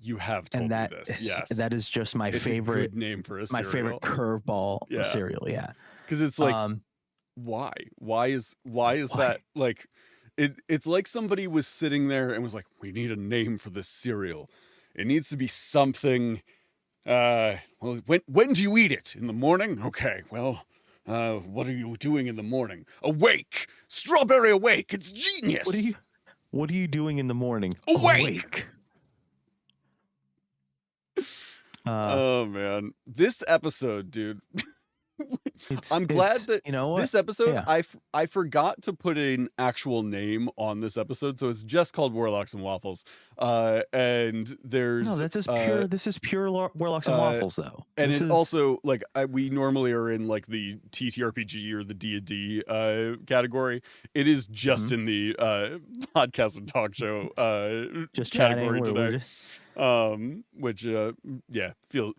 S2: You have told
S3: and
S2: me this. Yes,
S3: that is just my
S2: it's
S3: favorite.
S2: a good name for a
S3: My
S2: cereal.
S3: favorite curveball
S2: Yeah.
S3: cereal. Yeah,
S2: Because it's like, why? Why is that like? It's like somebody was sitting there and was like, we need a name for this cereal. It needs to be something. Well, when do you eat it? In the morning? Okay. Well, what are you doing in the morning? Awake, Strawberry Awake. It's genius.
S3: What are you doing in the morning?
S2: Awake.
S3: Oh
S2: man, this episode, dude. I'm glad that
S3: you know what?
S2: this episode,
S3: Yeah.
S2: I forgot to put an actual name on this episode, so it's just called Warlocks and Waffles. And there's
S3: No, that's just pure. This is pure Warlocks and Waffles, though.
S2: and
S3: this
S2: it
S3: is
S2: also like we normally are in like the TTRPG or the D&D category. It is just in the podcast and talk show
S3: just
S2: category
S3: chatting.
S2: today. Which yeah,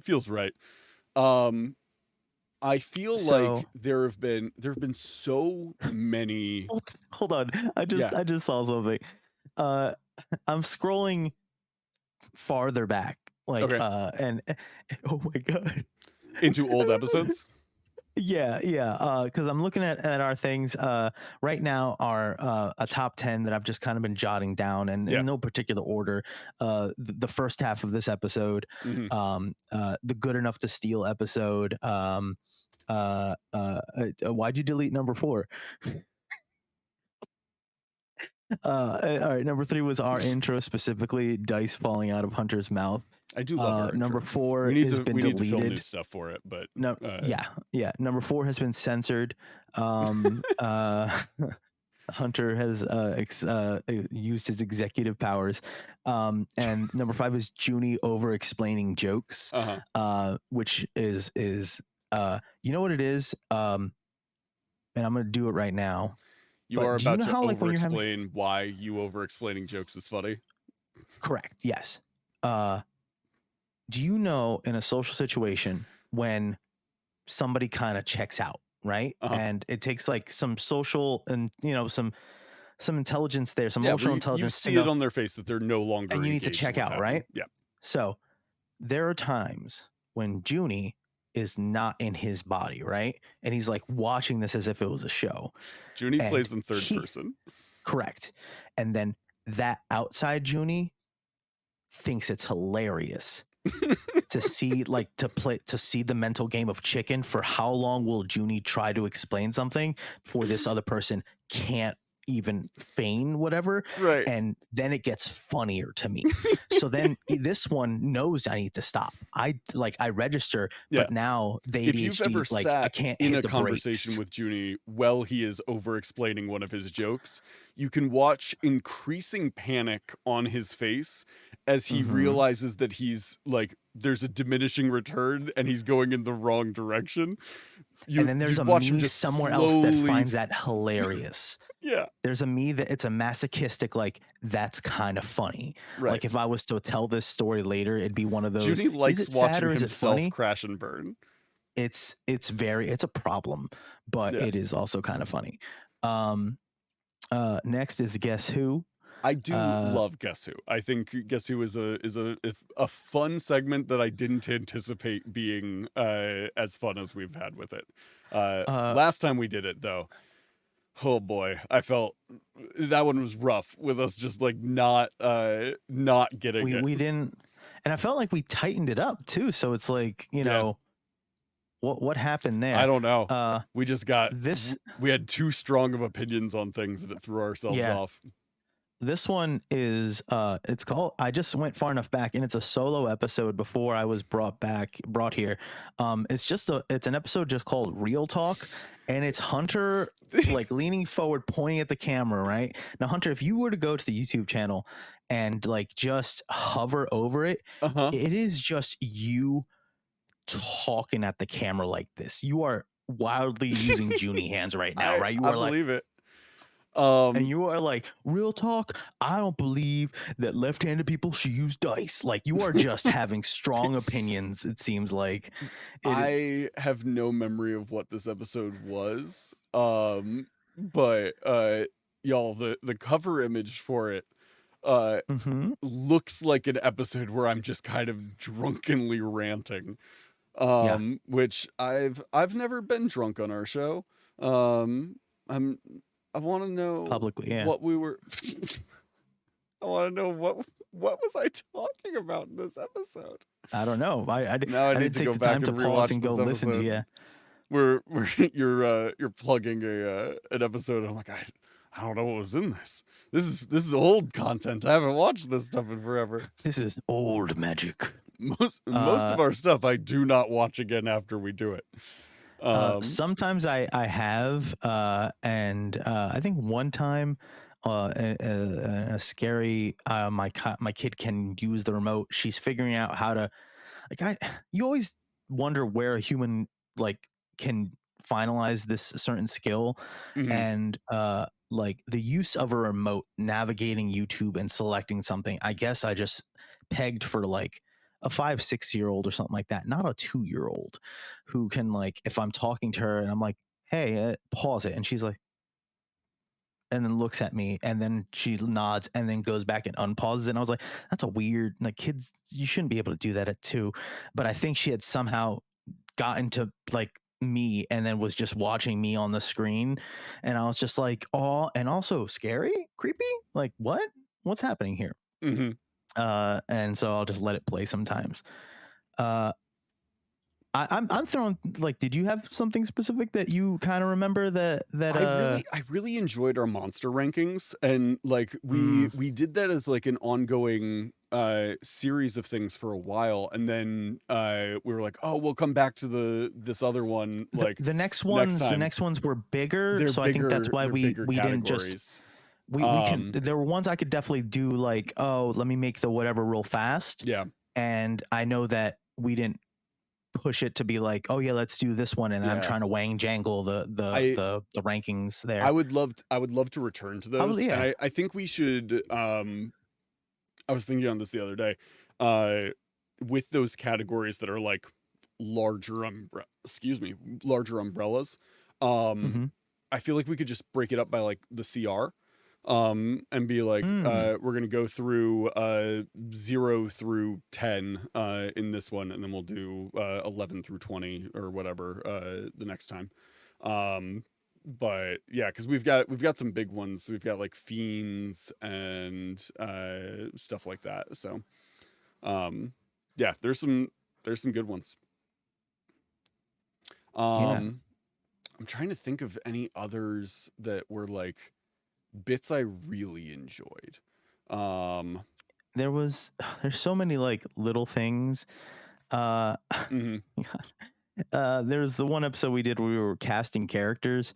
S2: feels right. I feel like there have been so many.
S3: Hold on, I just saw something. I'm scrolling farther back, like
S2: Okay.
S3: and oh my god,
S2: Into old episodes.
S3: Yeah. Because I'm looking at our things. Right now, our a top 10 that I've just kind of been jotting down, and
S2: Yeah.
S3: in no particular order. The first half of this episode,
S2: Mhm.
S3: the Good Enough to Steal episode. Why'd you delete number 4? All right, number 3 was our intro, specifically dice falling out of Hunter's mouth.
S2: I do love our
S3: Number
S2: intro.
S3: 4 has been
S2: we need to film new
S3: deleted.
S2: stuff for it, but
S3: No, yeah. Number 4 has been censored. Hunter has used his executive powers. And number 5 is Junie over explaining jokes, which is you know what it is? And I'm gonna do it right now.
S2: You
S3: But
S2: are
S3: do you
S2: about
S3: know
S2: to
S3: how, like, when you're having
S2: over-explain why you over-explaining jokes is funny.
S3: correct, yes. Do you know in a social situation when somebody kind of checks out, right? And it takes like some social and some intelligence there, some
S2: Yeah,
S3: emotional
S2: where you
S3: intelligence to
S2: see it
S3: know,
S2: on their face that they're no longer
S3: and you need to
S2: engaged in
S3: check
S2: what's
S3: out,
S2: happening.
S3: right?
S2: Yeah.
S3: So there are times when Junie is not in his body, right? And he's like watching this as if it was a show.
S2: Junie
S3: And
S2: plays in third person.
S3: Correct. And then that outside Junie thinks it's hilarious to see to see the mental game of chicken. For how long will Junie try to explain something before this other person can't even feign whatever?
S2: Right.
S3: And then it gets funnier to me. So then this one knows I need to stop. I register, but now the
S2: If you've ever
S3: ADHD, I
S2: sat
S3: can't
S2: in
S3: hit
S2: a
S3: the
S2: conversation
S3: brakes.
S2: with Junie while he is over explaining one of his jokes, you can watch increasing panic on his face as he realizes that he's like, there's a diminishing return and he's going in the wrong direction.
S3: And then there's a
S2: watch him
S3: me
S2: just
S3: somewhere else that
S2: slowly
S3: finds that hilarious.
S2: Yeah.
S3: There's a me that it's a masochistic, like, that's kind of funny.
S2: Right.
S3: Like, if I was to tell this story later, it'd be one of those.
S2: Junie likes
S3: is it
S2: watching
S3: sad or is it
S2: himself
S3: funny?
S2: crash and burn.
S3: It's a problem, but it is also kind of funny. Next is Guess Who.
S2: I do love Guess Who. I think Guess Who is a fun segment that I didn't anticipate being as fun as we've had with it. Last time we did it though, oh boy, I felt that one was rough with us just like not getting it.
S3: We didn't, and I felt like we tightened it up too. So it's like, what happened there?
S2: I don't know. We just got
S3: this.
S2: We had too strong of opinions on things and it threw ourselves off.
S3: This one is it's called I Just Went Far Enough Back, and it's a solo episode before I was brought here. It's an episode just called Real Talk, and it's Hunter like leaning forward, pointing at the camera, right? Now, Hunter, if you were to go to the YouTube channel and like just hover over it, it is just you talking at the camera like this. You are wildly using Junie hands right now, right? You are
S2: I believe it.
S3: And you are like, real talk, I don't believe that left-handed people should use dice. Like, you are just having strong opinions, it seems like.
S2: I have no memory of what this episode was. But y'all, the cover image for it looks like an episode where I'm just kind of drunkenly ranting. Which I've never been drunk on our show. I want to know
S3: publicly,
S2: what we were. I want to know what was I talking about in this episode?
S3: I don't know. I
S2: didn't
S3: take the time to pause and go listen to you.
S2: You're plugging an episode. And I'm like, I don't know what was in this. This is old content. I haven't watched this stuff in forever.
S3: This is old magic.
S2: Most of our stuff I do not watch again after we do it.
S3: Sometimes I have, and I think one time, a scary, my kid can use the remote. She's figuring out how to, you always wonder where a human like can finalize this certain skill, and like the use of a remote navigating YouTube and selecting something. I guess I just pegged for like a 5-6-year-old or something like that, not a 2-year-old who can, like, if I'm talking to her and I'm like, hey, pause it, and she's like, and then looks at me, and then she nods and then goes back and unpauses it. And I was like, that's a weird, like, kids, you shouldn't be able to do that at 2. But I think she had somehow gotten to like me and then was just watching me on the screen, and I was just like, oh, and also scary, creepy, like what's happening here?
S2: Hmm.
S3: And so I'll just let it play sometimes. uh I'm throwing, like, did you have something specific that you kind of remember that
S2: I really enjoyed our monster rankings, and like
S3: mm,
S2: we did that as like an ongoing series of things for a while, and then we were like, oh, we'll come back to this other one like
S3: the next
S2: next
S3: ones,
S2: time.
S3: were bigger, so I think that's why
S2: They're
S3: we
S2: bigger
S3: we didn't just
S2: categories.
S3: we can, there were ones I could definitely do, like, oh, let me make the whatever real fast,
S2: Yeah.
S3: and I know that we didn't push it to be like, oh yeah, let's do this one, and then I'm
S2: Yeah.
S3: trying to wang jangle
S2: I
S3: the rankings there.
S2: I would love to return to
S3: I was,
S2: those, and
S3: yeah.
S2: I think we should. I was thinking on this the other day, uh, with those categories that are like larger umbrellas. Um,
S3: Mm-hmm.
S2: I feel like we could just break it up by like the CR, and be like,
S3: Mm.
S2: we're gonna go through 0 through 10 in this one, and then we'll do 11 through 20 or whatever the next time. Um, but yeah, because we've got some big ones. We've got like fiends and stuff like that. So yeah, there's some good ones.
S3: Yeah,
S2: I'm trying to think of any others that were like bits I really enjoyed. Um,
S3: there's so many like little things. uh
S2: mhm,
S3: there's the one episode we did where we were casting characters,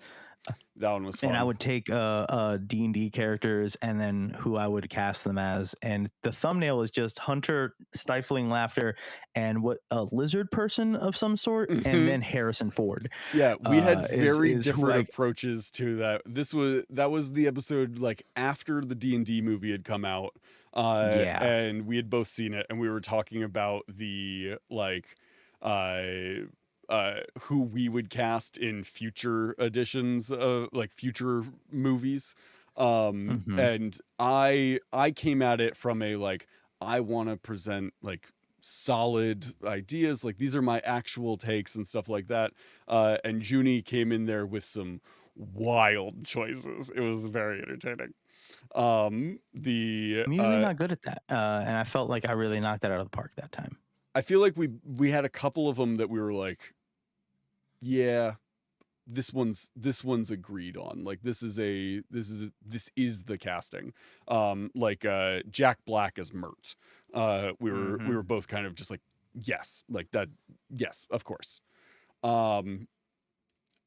S2: that one was
S3: and I
S2: fun.
S3: would take D&D characters and then who I would cast them as, and the thumbnail is just Hunter stifling laughter and what, a lizard person of some sort, and
S2: Mhm.
S3: then Harrison Ford
S2: Yeah, we had very
S3: is who
S2: different
S3: I,
S2: approaches to that. That was the episode like after the D&D movie had come out,
S3: yeah.
S2: and we had both seen it, and we were talking about the like uh who we would cast in future editions of like future movies.
S3: Hmm.
S2: And I came at it from a like, I want to present like solid ideas, like these are my actual takes and stuff like that. And Junie came in there with some wild choices. It was very entertaining. The
S3: I'm usually not good at that, and I felt like I really knocked that out of the park that time.
S2: I feel like we had a couple of them that we were like, yeah, this one's agreed on. Like this is the casting. Like Jack Black as Mert. We were both kind of just like, yes, like that, yes, of course. Um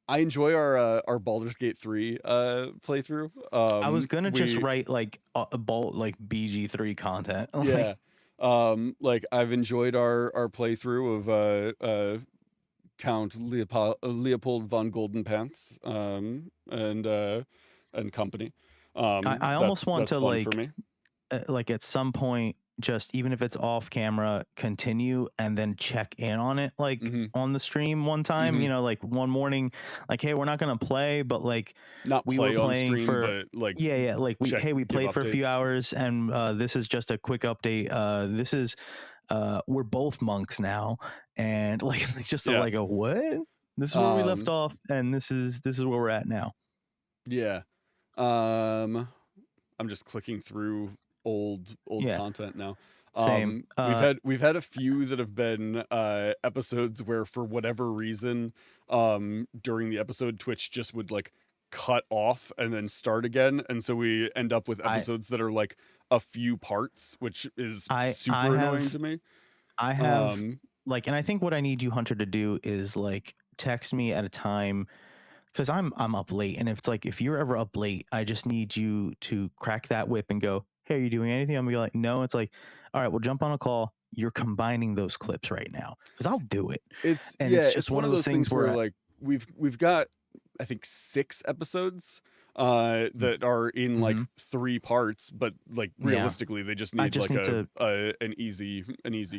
S2: I enjoy our Baldur's Gate 3 playthrough.
S3: I was gonna just
S2: We
S3: write like a bolt like BG3 content. Like,
S2: Yeah. Like I've enjoyed our playthrough of Count Leopold von Goldenpants, and company.
S3: I almost
S2: That's
S3: want
S2: that's
S3: to
S2: fun for me.
S3: like at some point, just even if it's off camera, continue and then check in on it, like
S2: Hmm.
S3: on the stream one time,
S2: Hmm.
S3: like one morning, like, hey, we're not gonna play, but like
S2: Not
S3: we were
S2: play on
S3: playing
S2: stream,
S3: for,
S2: but like
S3: yeah, like
S2: check,
S3: we
S2: give
S3: played for a few
S2: updates.
S3: hours, and this is just a quick update. This is we're both monks now, and like just
S2: Yeah.
S3: like a what? This is where we left
S2: Um.
S3: off, and this is where we're at now.
S2: Yeah. Um. I'm just clicking through old
S3: Yeah,
S2: content now.
S3: same.
S2: We've had a few that have been episodes where for whatever reason during the episode Twitch just would like cut off and then start again, and so we end up with
S3: I
S2: episodes that are like a few parts, which is
S3: I
S2: super annoying
S3: have
S2: to me.
S3: I have
S2: Um
S3: like, and I think what I need you, Hunter, to do is like text me at a time, because I'm up late, and if it's like if you're ever up late, I just need you to crack that whip and go, hey, are you doing anything? I'm gonna be like, no. It's like, all right, we'll jump on a call. You're combining those clips right now, because I'll do it,
S2: it's
S3: and
S2: yeah,
S3: it's
S2: it's
S3: just one
S2: one
S3: of
S2: of
S3: those
S2: those
S3: things
S2: things
S3: where
S2: where like we've got I think 6 episodes that are in like
S3: mm-hmm.
S2: 3 parts, but like
S3: Yeah,
S2: realistically they just
S3: I
S2: need
S3: just
S2: like
S3: need to,
S2: an easy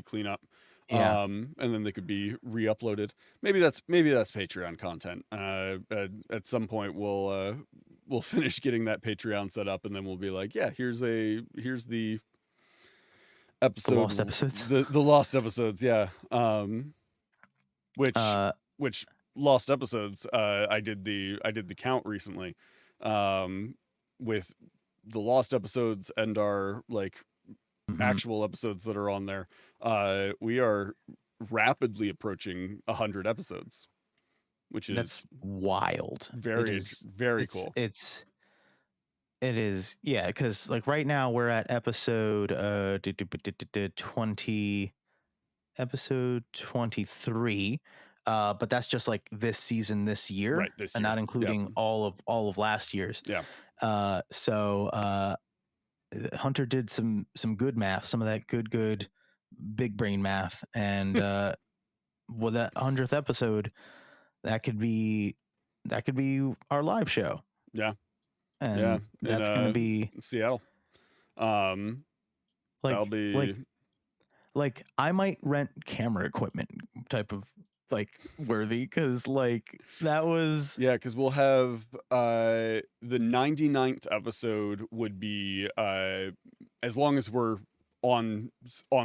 S2: cleanup.
S3: yeah.
S2: And then they could be re-uploaded. Maybe that's Patreon content. At some point we'll finish getting that Patreon set up, and then we'll be like, yeah, here's the
S3: The
S2: episode,
S3: lost episodes.
S2: the lost episodes, yeah. Which
S3: Uh,
S2: which lost episodes, I did the count recently, with the lost episodes and our like
S3: Mhm.
S2: actual episodes that are on there. We are rapidly approaching 100 episodes, which
S3: That's
S2: is
S3: wild. It
S2: very
S3: is.
S2: very cool.
S3: It is. Yeah, because like right now we're at episode 20, episode 23. But that's just like this season, this year,
S2: Right, this
S3: and
S2: year.
S3: not
S2: Yep.
S3: including all of last year's.
S2: Yeah.
S3: So Hunter did some good math, some of that good big brain math, and with that 100th episode, that could be our live show,
S2: Yeah. Yeah.
S3: and
S2: In
S3: that's gonna be
S2: Seattle. Um that'll
S3: like
S2: be
S3: like like I might rent camera equipment type of like worthy, because like that was
S2: yeah, because we'll have the 99th episode would be as long as we're on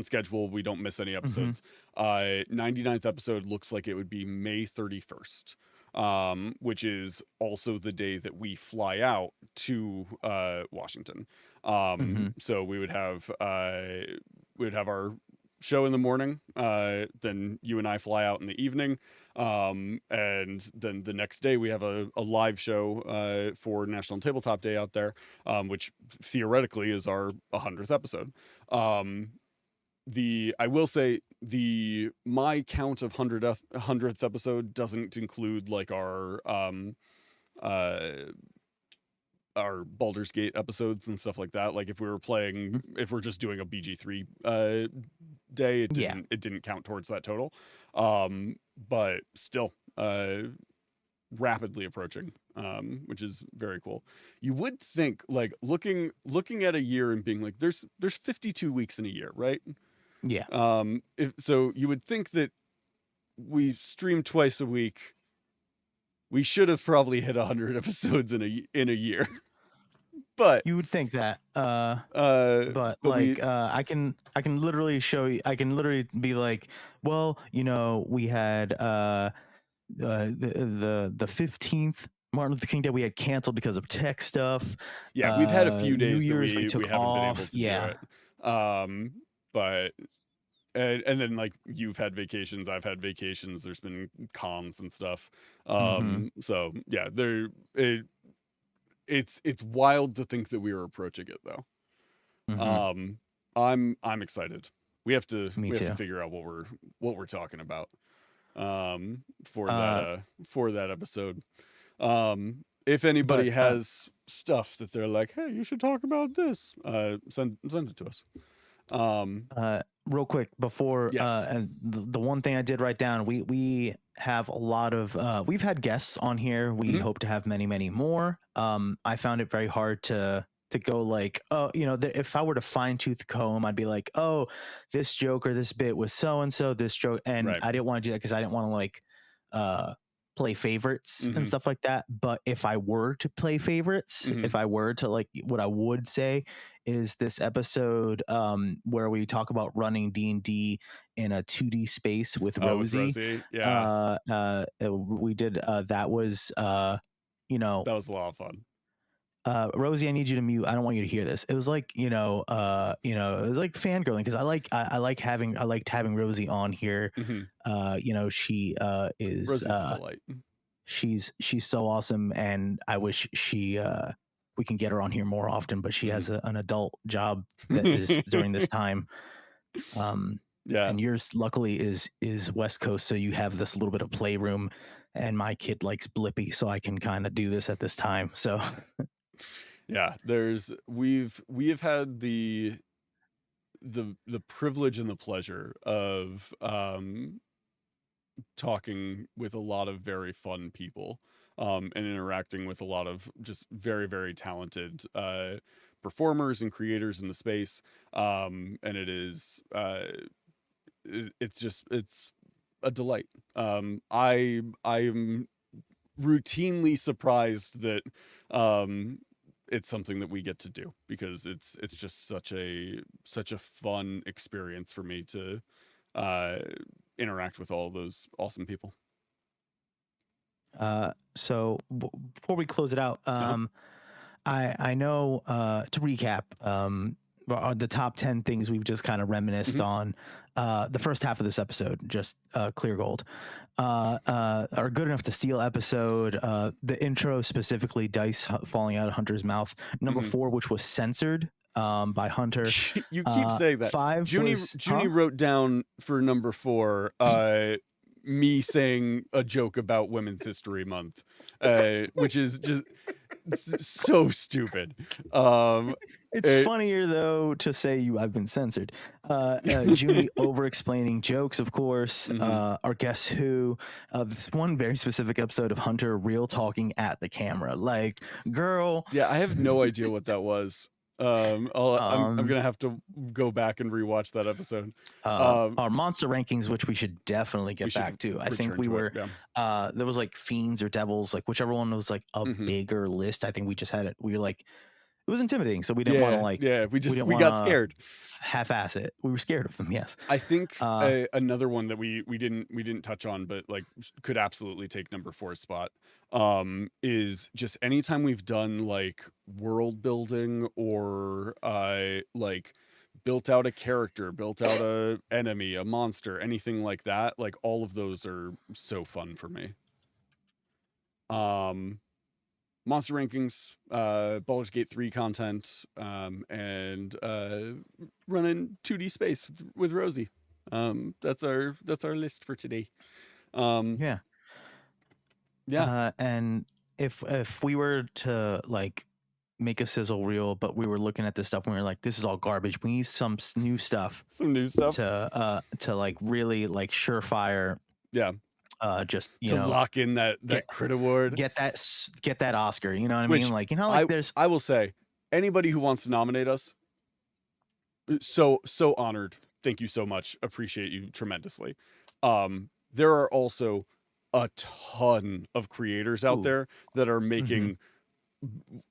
S2: schedule, we don't miss any
S3: Mhm.
S2: episodes. 99th episode looks like it would be May 31st, which is also the day that we fly out to Washington.
S3: Mhm.
S2: So we would have our show in the morning, then you and I fly out in the evening, and then the next day we have a live show for National Tabletop Day out there, which theoretically is our 100th episode. I will say my count of 100th episode doesn't include like uh our Baldur's Gate episodes and stuff like that. Like if we were playing, if we're just doing a BG3 day,
S3: Yeah.
S2: it didn't count towards that total. But still, rapidly approaching, which is very cool. You would think, like looking at a year and being like, there's 52 weeks in a year, right?
S3: Yeah.
S2: If so, you would think that we stream twice a week. We should have probably hit 100 episodes in a year, but
S3: You would think that. But
S2: but we
S3: like I can literally show you, I can literally be like, well, we had the 15th Martin Luther King Day we had canceled because of tech stuff.
S2: yeah, we've had a few
S3: New
S2: days that
S3: Year's we
S2: we
S3: took
S2: haven't been able
S3: off.
S2: to do
S3: Yeah.
S2: it. But and then like you've had vacations, I've had vacations. There's been cons and stuff.
S3: Mm-hmm.
S2: So yeah, it's wild to think that we are approaching it though.
S3: Mm-hmm.
S2: Um, I'm excited.
S3: Me
S2: We have to
S3: too.
S2: figure out what we're talking about
S3: Uh,
S2: for that episode. If
S3: but
S2: anybody has stuff that they're like, hey, you should talk about this, send it to us.
S3: real quick before
S2: Yes.
S3: and the one thing I did write down, we have a lot of we've had guests on here. We
S2: Mhm.
S3: hope to have many more. I found it very hard to go like, oh, if I were to fine tooth comb, I'd be like, oh, this joke or this bit was so and so, this joke, and
S2: Right.
S3: I didn't want to do that because I didn't want to like play favorites and
S2: Mhm.
S3: stuff like that. But if I were to play favorites,
S2: Mhm.
S3: if I were to like, what I would say is this episode where we talk about running D&D in a 2D space with
S2: Oh, with
S3: Rosie.
S2: Rosie, yeah,
S3: We did that was
S2: that was a lot of fun.
S3: Rosie, I need you to mute. I don't want you to hear this. It was like, it was like fangirling because I liked having Rosie on here.
S2: Mhm.
S3: She is
S2: Rosie's a delight.
S3: she's so awesome, and I wish we can get her on here more often, but she has an adult job that is during this time.
S2: Yeah.
S3: And yours luckily is West Coast, so you have this little bit of playroom, and my kid likes Blippy, so I can kind of do this at this time. So
S2: Yeah, we have had the privilege and the pleasure of talking with a lot of very fun people, and interacting with a lot of just very very talented performers and creators in the space, and it's a delight. I am routinely surprised that it's something that we get to do, because it's just such a fun experience for me to uh interact with all those awesome people.
S3: So before we close it out, I know to recap, are the top 10 things we've just kind of reminisced on the first half of this episode, just clear gold. Are good enough to steal episode. The intro specifically, dice falling out of Hunter's mouth. Number 4, which was censored by Hunter.
S2: You keep saying that.
S3: 5 was
S2: Junie wrote down for number 4 me saying a joke about Women's History Month, which is just so stupid.
S3: It's funnier though to say I've been censored. Junie over explaining jokes, of course. Our Guess Who. This one very specific episode of Hunter real talking at the camera. Like, girl.
S2: Yeah, I have no idea what that was. I'm gonna have to go back and rewatch that episode.
S3: Our monster rankings, which we should definitely get back to. I think we were there was like fiends or devils, like whichever one was like a bigger list. I think we just had it. We were like, it was intimidating, so we didn't want to like.
S2: Yeah, we got scared.
S3: Half-ass it. We were scared of them. Yes.
S2: I think another one that we didn't touch on, but like could absolutely take number 4's spot, is just anytime we've done like world building or like built out a character, built out a enemy, a monster, anything like that. Like all of those are so fun for me. Monster rankings, Baldur's Gate 3 content, and running 2D space with Rosie. That's our list for today.
S3: Yeah. And if we were to like make a sizzle reel, but we were looking at this stuff and we were like, this is all garbage. We need some new stuff.
S2: Some new stuff
S3: to like really like surefire.
S2: Yeah.
S3: Just
S2: to lock in that crit award,
S3: get that Oscar. You know what I mean? Like, you know, like
S2: I will say, anybody who wants to nominate us, so honored. Thank you so much. Appreciate you tremendously. There are also a ton of creators out there that are making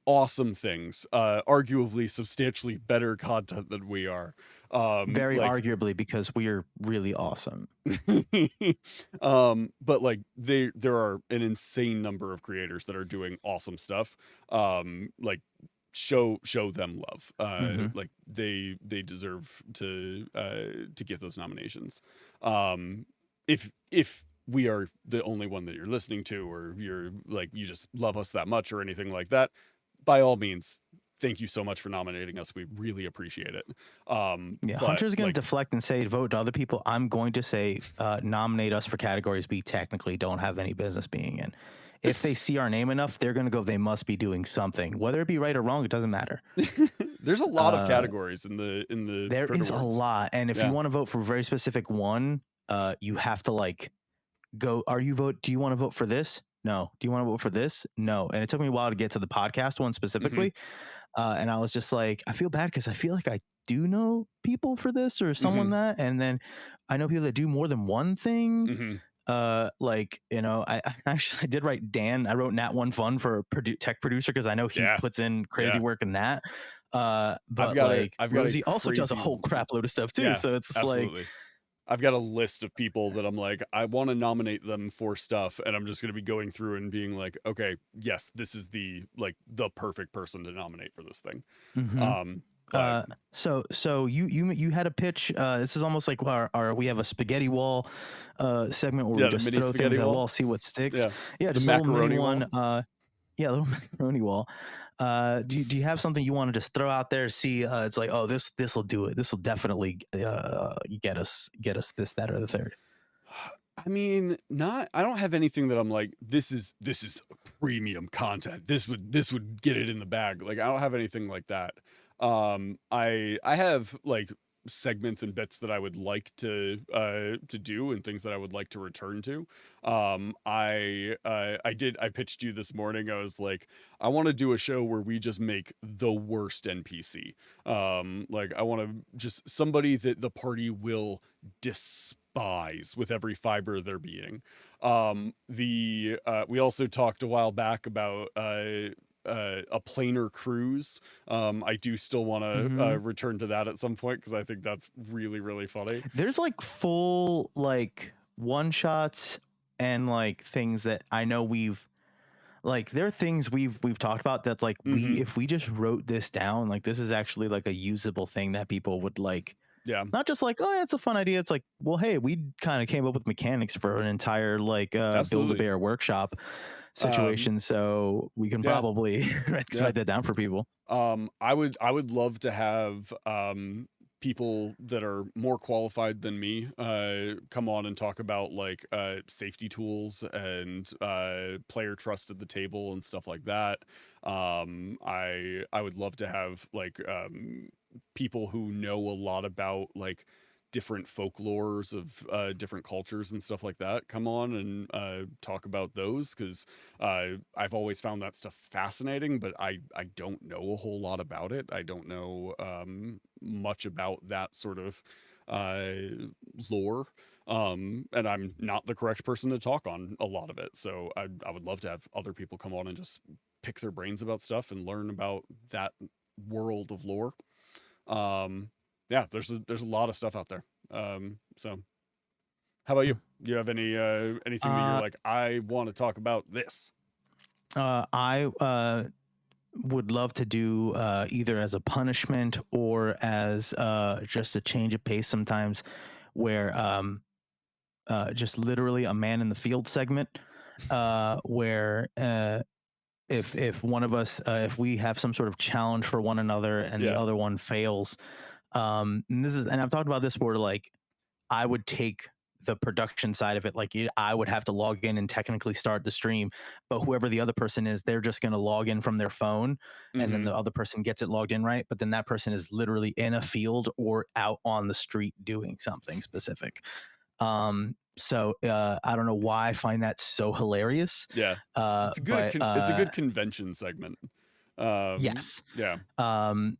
S2: awesome things, arguably substantially better content than we are.
S3: Very arguably, because we are really awesome.
S2: But like there are an insane number of creators that are doing awesome stuff. Like show them love. Like they deserve to get those nominations. If we are the only one that you're listening to, or you're like, you just love us that much or anything like that, by all means, thank you so much for nominating us. We really appreciate it.
S3: Hunter's going to deflect and say vote to other people. I'm going to say nominate us for categories we technically don't have any business being in. If they see our name enough, they're going to go, they must be doing something. Whether it be right or wrong, it doesn't matter.
S2: There's a lot of categories in the
S3: there is
S2: awards.
S3: A lot. And if you want to vote for a very specific one, you have to like go, do you want to vote for this? No. Do you want to vote for this? No. And it took me a while to get to the podcast one specifically. And I was just like, I feel bad because I feel like I do know people for this or someone that, and then I know people that do more than one thing. Like, you know, I actually did write Dan. I wrote Nat One Fun for tech producer because I know he puts in crazy work in that. But Rosie also does a whole crap load of stuff too. So it's like,
S2: I've got a list of people that I'm like, I want to nominate them for stuff, and I'm just going to be going through and being like, okay, yes, this is the perfect person to nominate for this thing.
S3: So you had a pitch. This is almost like our we have a spaghetti wall segment where we just throw things at a wall, see what sticks. Yeah, just a little mini one. A little macaroni wall. Do you have something you want to just throw out there? See, it's like, oh, this will do it. This will definitely get us this, that, or the third.
S2: I mean, I don't have anything that I'm like, this is premium content. This would get it in the bag. Like, I don't have anything like that. I have like segments and bits that I would like to do and things that I would like to return to. I pitched you this morning. I was like, I want to do a show where we just make the worst NPC. Like I want to just somebody that the party will despise with every fiber of their being. We also talked a while back about a planar cruise. I do still want to return to that at some point because I think that's really, really funny.
S3: There's like full like one shots and like things that I know there are things we've talked about that's like
S2: Mhm.
S3: if we just wrote this down, like this is actually like a usable thing that people would like.
S2: Yeah.
S3: Not just like, oh, yeah, it's a fun idea. It's like, well, hey, we kind of came up with mechanics for an entire like build a
S2: Absolutely.
S3: bear workshop
S2: Um,
S3: situation, so we can
S2: yeah.
S3: probably
S2: Yeah.
S3: write that down for people.
S2: I would love to have people that are more qualified than me come on and talk about like safety tools and player trust at the table and stuff like that. I would love to have like people who know a lot about like different folklores of different cultures and stuff like that come on and talk about those, because I've always found that stuff fascinating, but I don't know a whole lot about it. I don't know much about that sort of lore. And I'm not the correct person to talk on a lot of it. So I would love to have other people come on and just pick their brains about stuff and learn about that world of lore. Um, yeah, there's a lot of stuff out there. So how about you? Do you have anything that you're
S3: Uh,
S2: like, I want to talk about this?
S3: I would love to do either as a punishment or as just a change of pace sometimes, where just literally a man in the field segment, where if one of us if we have some sort of challenge for one another and the
S2: Yeah.
S3: other one fails, and I've talked about this where like I would take the production side of it. Like I would have to log in and technically start the stream, but whoever the other person is, they're just going to log in from their phone, and then
S2: Mm-hmm.
S3: the other person gets it logged in right. But then that person is literally in a field or out on the street doing something specific. So I don't know why I find that so hilarious.
S2: Yeah.
S3: But
S2: It's a good convention segment.
S3: yes.
S2: Yeah.
S3: I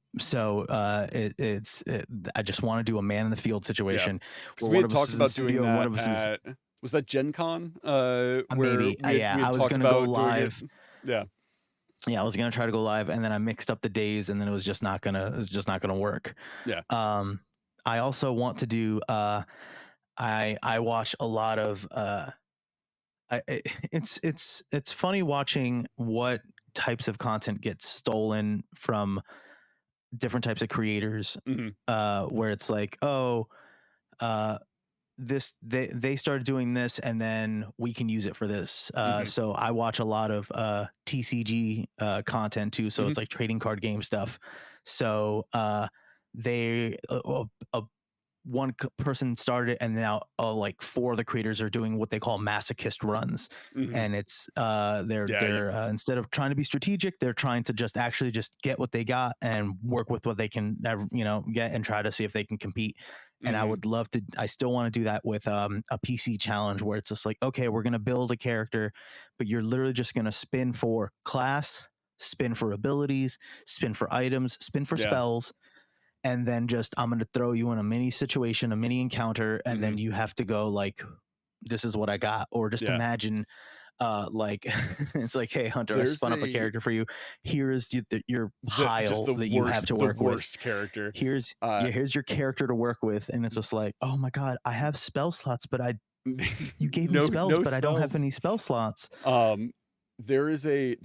S3: just want to do a man in the field
S2: Yeah.
S3: situation
S2: Because
S3: where
S2: we
S3: one
S2: had
S3: of us
S2: talked
S3: is in the
S2: about doing
S3: studio and one
S2: that
S3: of us is
S2: at, was that Gen Con? Where
S3: maybe
S2: we
S3: yeah,
S2: had
S3: I was
S2: talked
S3: gonna go
S2: about doing it.
S3: live.
S2: Yeah.
S3: Yeah, I was gonna try to go live, and then I mixed up the days, and then it was just not gonna work.
S2: Yeah.
S3: Um, I also want to do. I watch a lot of. It's funny watching what types of content get stolen from different types of creators.
S2: Mm-hmm.
S3: Where it's like, oh, uh, this they started doing this and then we can use it for this,
S2: Mm-hmm.
S3: so I watch a lot of TCG content too, so
S2: Mm-hmm.
S3: it's like trading card game stuff. So they one person started it, and now like four of the creators are doing what they call masochist runs,
S2: Mm-hmm.
S3: and it's
S2: Yeah.
S3: they're instead of trying to be strategic, they're trying to just actually just get what they got and work with what they can get and try to see if they can compete. And I
S2: Mm-hmm.
S3: would love to. I still want to do that with a PC challenge where it's just like, okay, we're gonna build a character, but you're literally just gonna spin for class, spin for abilities, spin for items, spin for
S2: Yeah.
S3: spells, and then just I'm going to throw you in a mini situation, a mini encounter, and
S2: Mm-hmm.
S3: then you have to go like, this is what I got. Or just
S2: Yeah.
S3: imagine like it's like, hey Hunter, I
S2: There's
S3: spun up a
S2: a
S3: character for you. Here is your
S2: just
S3: pile that you have to
S2: the
S3: work with.
S2: worst character.
S3: Here's
S2: Uh,
S3: here's your character to work with, and it's just like, oh my god, I have spell slots, but you gave me spells,
S2: no
S3: but I don't have
S2: spells.
S3: any spell slots.
S2: Um, there's a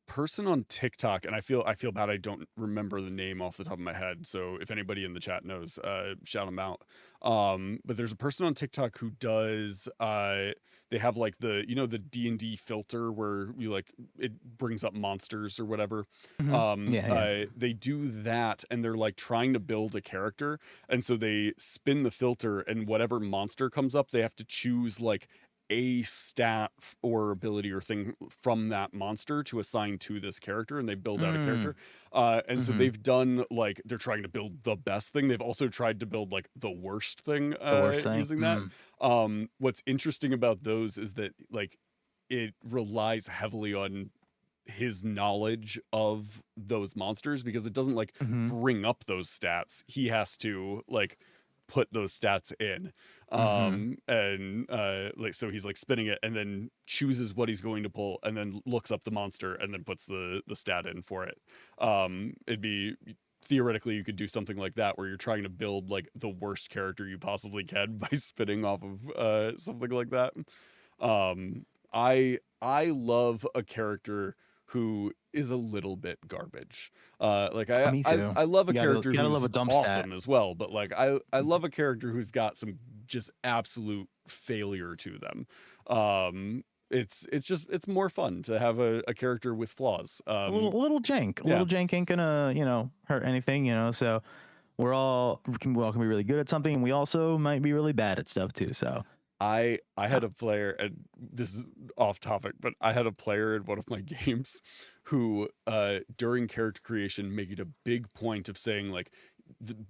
S2: person on TikTok, and I feel bad I don't remember the name off the top of my head. So if anybody in the chat knows, shout them out. But there's a person on TikTok who does they have like the, you know, the D&D filter where you like it brings up monsters or whatever.
S3: Yeah.
S2: They do that, and they're like trying to build a character, and so they spin the filter, and whatever monster comes up, they have to choose like a stat or ability or thing from that monster to assign to this character, and they build out a character. And so
S3: Mm-hmm.
S2: they've done like, they're trying to build the best thing. They've also tried to build like the worst thing
S3: The worst thing.
S2: using that. What's interesting about those is that like it relies heavily on his knowledge of those monsters, because it doesn't like
S3: Mm-hmm.
S2: bring up those stats. He has to like put those stats in.
S3: Mm-hmm.
S2: And like, so he's like spinning it and then chooses what he's going to pull, and then looks up the monster and then puts the stat in for it. It'd be, theoretically you could do something like that where you're trying to build like the worst character you possibly can by spinning off of something like that. Um, I love a character who is a little bit garbage. Like
S3: Me too.
S2: I love a
S3: You
S2: character
S3: gotta love
S2: who's
S3: a dump stat.
S2: awesome as well, but like I love a character who's got some just absolute failure to them. It's more fun to have a character with flaws.
S3: A little jank. A
S2: Yeah.
S3: little jank ain't gonna, hurt anything, So we all can be really good at something, and we also might be really bad at stuff too. So
S2: I had a player, and this is off topic, but I had a player in one of my games who during character creation made a big point of saying like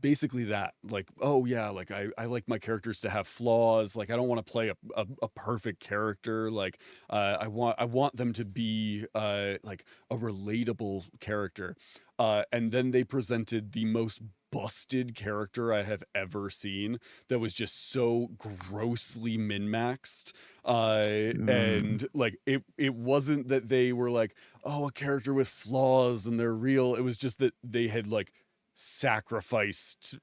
S2: basically that like, oh yeah, like I like my characters to have flaws, like I don't want to play a perfect character, like I want them to be like a relatable character. And then they presented the most busted character I have ever seen that was just so grossly min-maxed. And like it wasn't that they were like, oh, a character with flaws and they're real. It was just that they had like sacrificed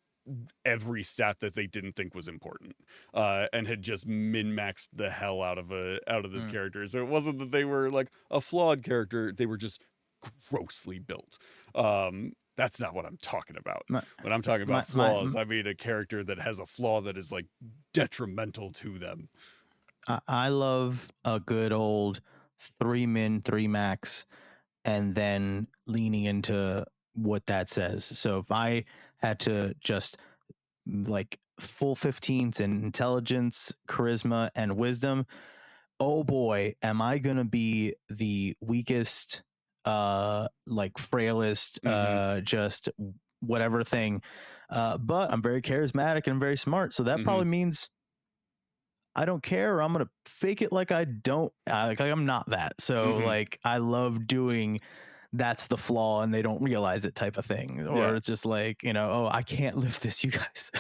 S2: every stat that they didn't think was important, and had just min-maxed the hell out of this character. So it wasn't that they were like a flawed character, they were just grossly built. That's not what I'm talking about.
S3: my,
S2: When I'm talking
S3: my,
S2: about
S3: my,
S2: flaws, I mean a character that has a flaw that is like detrimental to them.
S3: I love a good old 3 min, 3 max, and then leaning into what that says. So if I had to just like full 15s in intelligence, charisma, and wisdom, oh boy, am I gonna be the weakest, like frailest, just whatever thing. But I'm very charismatic and very smart, so that probably means I don't care, or I'm gonna fake it like I don't, like I'm not that. So like I love doing that's the flaw and they don't realize it type of thing, or
S2: Yeah.
S3: it's just like oh, I can't lift this, you guys,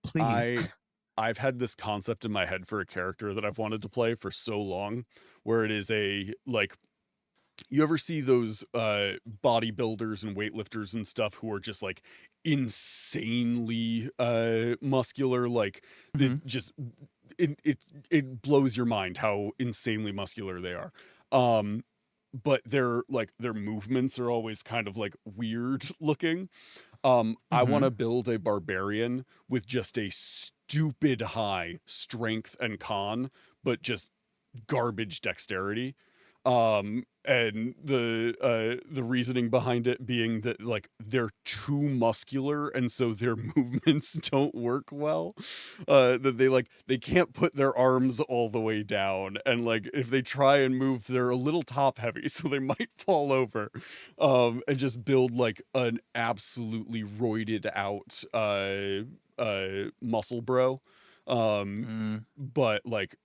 S3: please.
S2: I've had this concept in my head for a character that I've wanted to play for so long, where it is a like, you ever see those bodybuilders and weightlifters and stuff who are just like insanely muscular, like it just it blows your mind how insanely muscular they are. But their movements are always kind of like weird looking. I want to build a barbarian with just a stupid high strength and con, but just garbage dexterity. And the reasoning behind it being that like they're too muscular and so their movements don't work well. That they can't put their arms all the way down, and like if they try and move, they're a little top heavy, so they might fall over. And just build like an absolutely roided out muscle bro. But like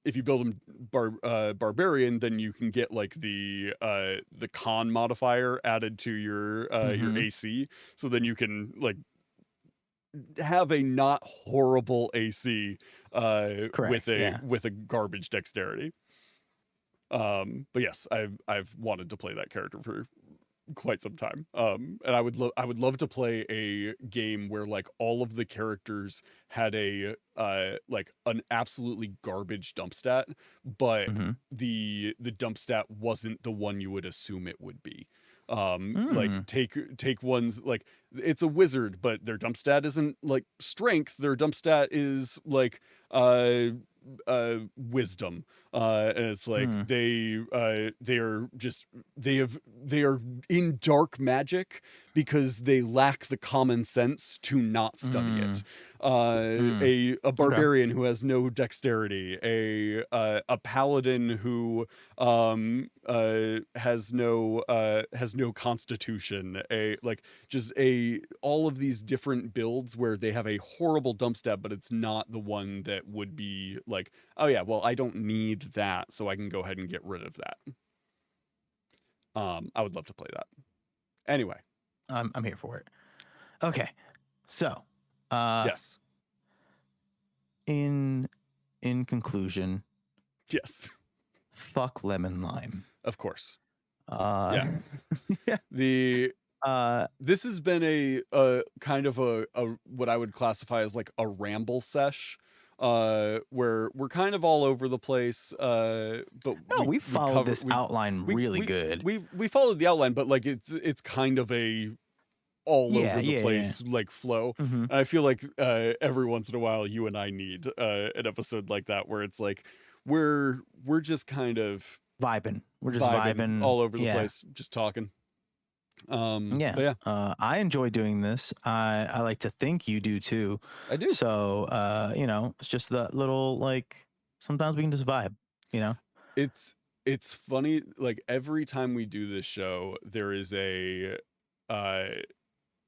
S2: if you build them barbarian, then you can get like the con modifier added to your AC, so then you can like have a not horrible AC
S3: Correct,
S2: with a garbage dexterity. But yes, I've wanted to play that character for quite some time. And I would love to play a game where like all of the characters had a like an absolutely garbage dump stat, but the dump stat wasn't the one you would assume it would be. Like take ones like, it's a wizard, but their dump stat isn't like strength, their dump stat is like wisdom, and it's like they are in dark magic because they lack the common sense to not study it. A barbarian who has no dexterity, a paladin who has no constitution, all of these different builds where they have a horrible dump stat, but it's not the one that would be like, oh yeah, well, I don't need that, so I can go ahead and get rid of that. I would love to play that. Anyway,
S3: I'm here for it. Okay, so
S2: yes,
S3: in conclusion,
S2: yes,
S3: fuck lemon lime.
S2: of course.
S3: Yeah.
S2: This has been a kind of a what I would classify as like a ramble sesh. where we're kind of all over the place, but
S3: No, we
S2: we
S3: followed
S2: cover
S3: this outline really good.
S2: we followed the outline, but like it's kind of a all
S3: Yeah,
S2: over the
S3: yeah, yeah.
S2: place like flow.
S3: Mm-hmm.
S2: And I feel like every once in a while you and I need an episode like that where it's like we're just kind of
S3: Vibing. We're just vibing.
S2: all over the
S3: Yeah.
S2: place, just talking.
S3: Yeah.
S2: But yeah,
S3: I enjoy doing this. I like to think you do too.
S2: I do.
S3: So, it's just that little, like, sometimes we can just vibe, you know?
S2: It's funny, like every time we do this show, uh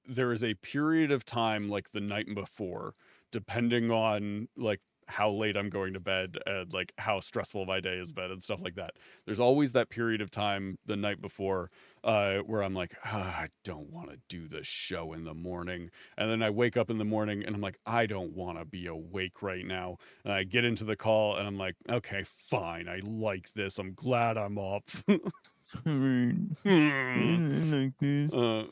S2: there is a period of time like the night before, depending on like how late I'm going to bed and like how stressful my day has been and stuff like that. There's always that period of time the night before where I'm like, I don't want to do the show in the morning. And then I wake up in the morning and I'm like, I don't want to be awake right now. And I get into the call and I'm like, okay, fine. I like this. I'm glad I'm up.
S3: Like this.
S2: uh,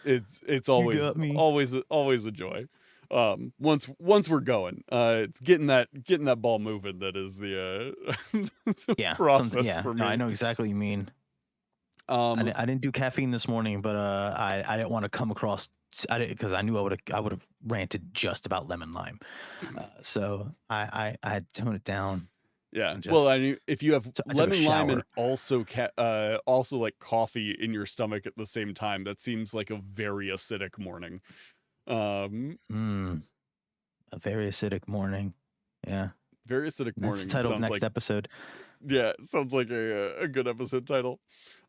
S2: it's
S3: You
S2: always
S3: got me.
S2: always a joy. Once we're going, it's getting that ball moving that is the
S3: Yeah.
S2: process for me.
S3: No, I know exactly what you mean. I didn't do caffeine this morning, but I didn't want to come across. I didn't, because I knew I would have ranted just about lemon lime. So I had to tone it down.
S2: Yeah.
S3: and
S2: Well, I
S3: just-
S2: mean, if you have
S3: I took a
S2: lemon lime and
S3: shower.
S2: also like coffee in your stomach at the same time, that seems like a very acidic morning.
S3: A very acidic morning. Yeah.
S2: Very acidic
S3: That's
S2: morning
S3: the title of
S2: sounds
S3: next
S2: like
S3: episode.
S2: yeah, sounds like a good episode title.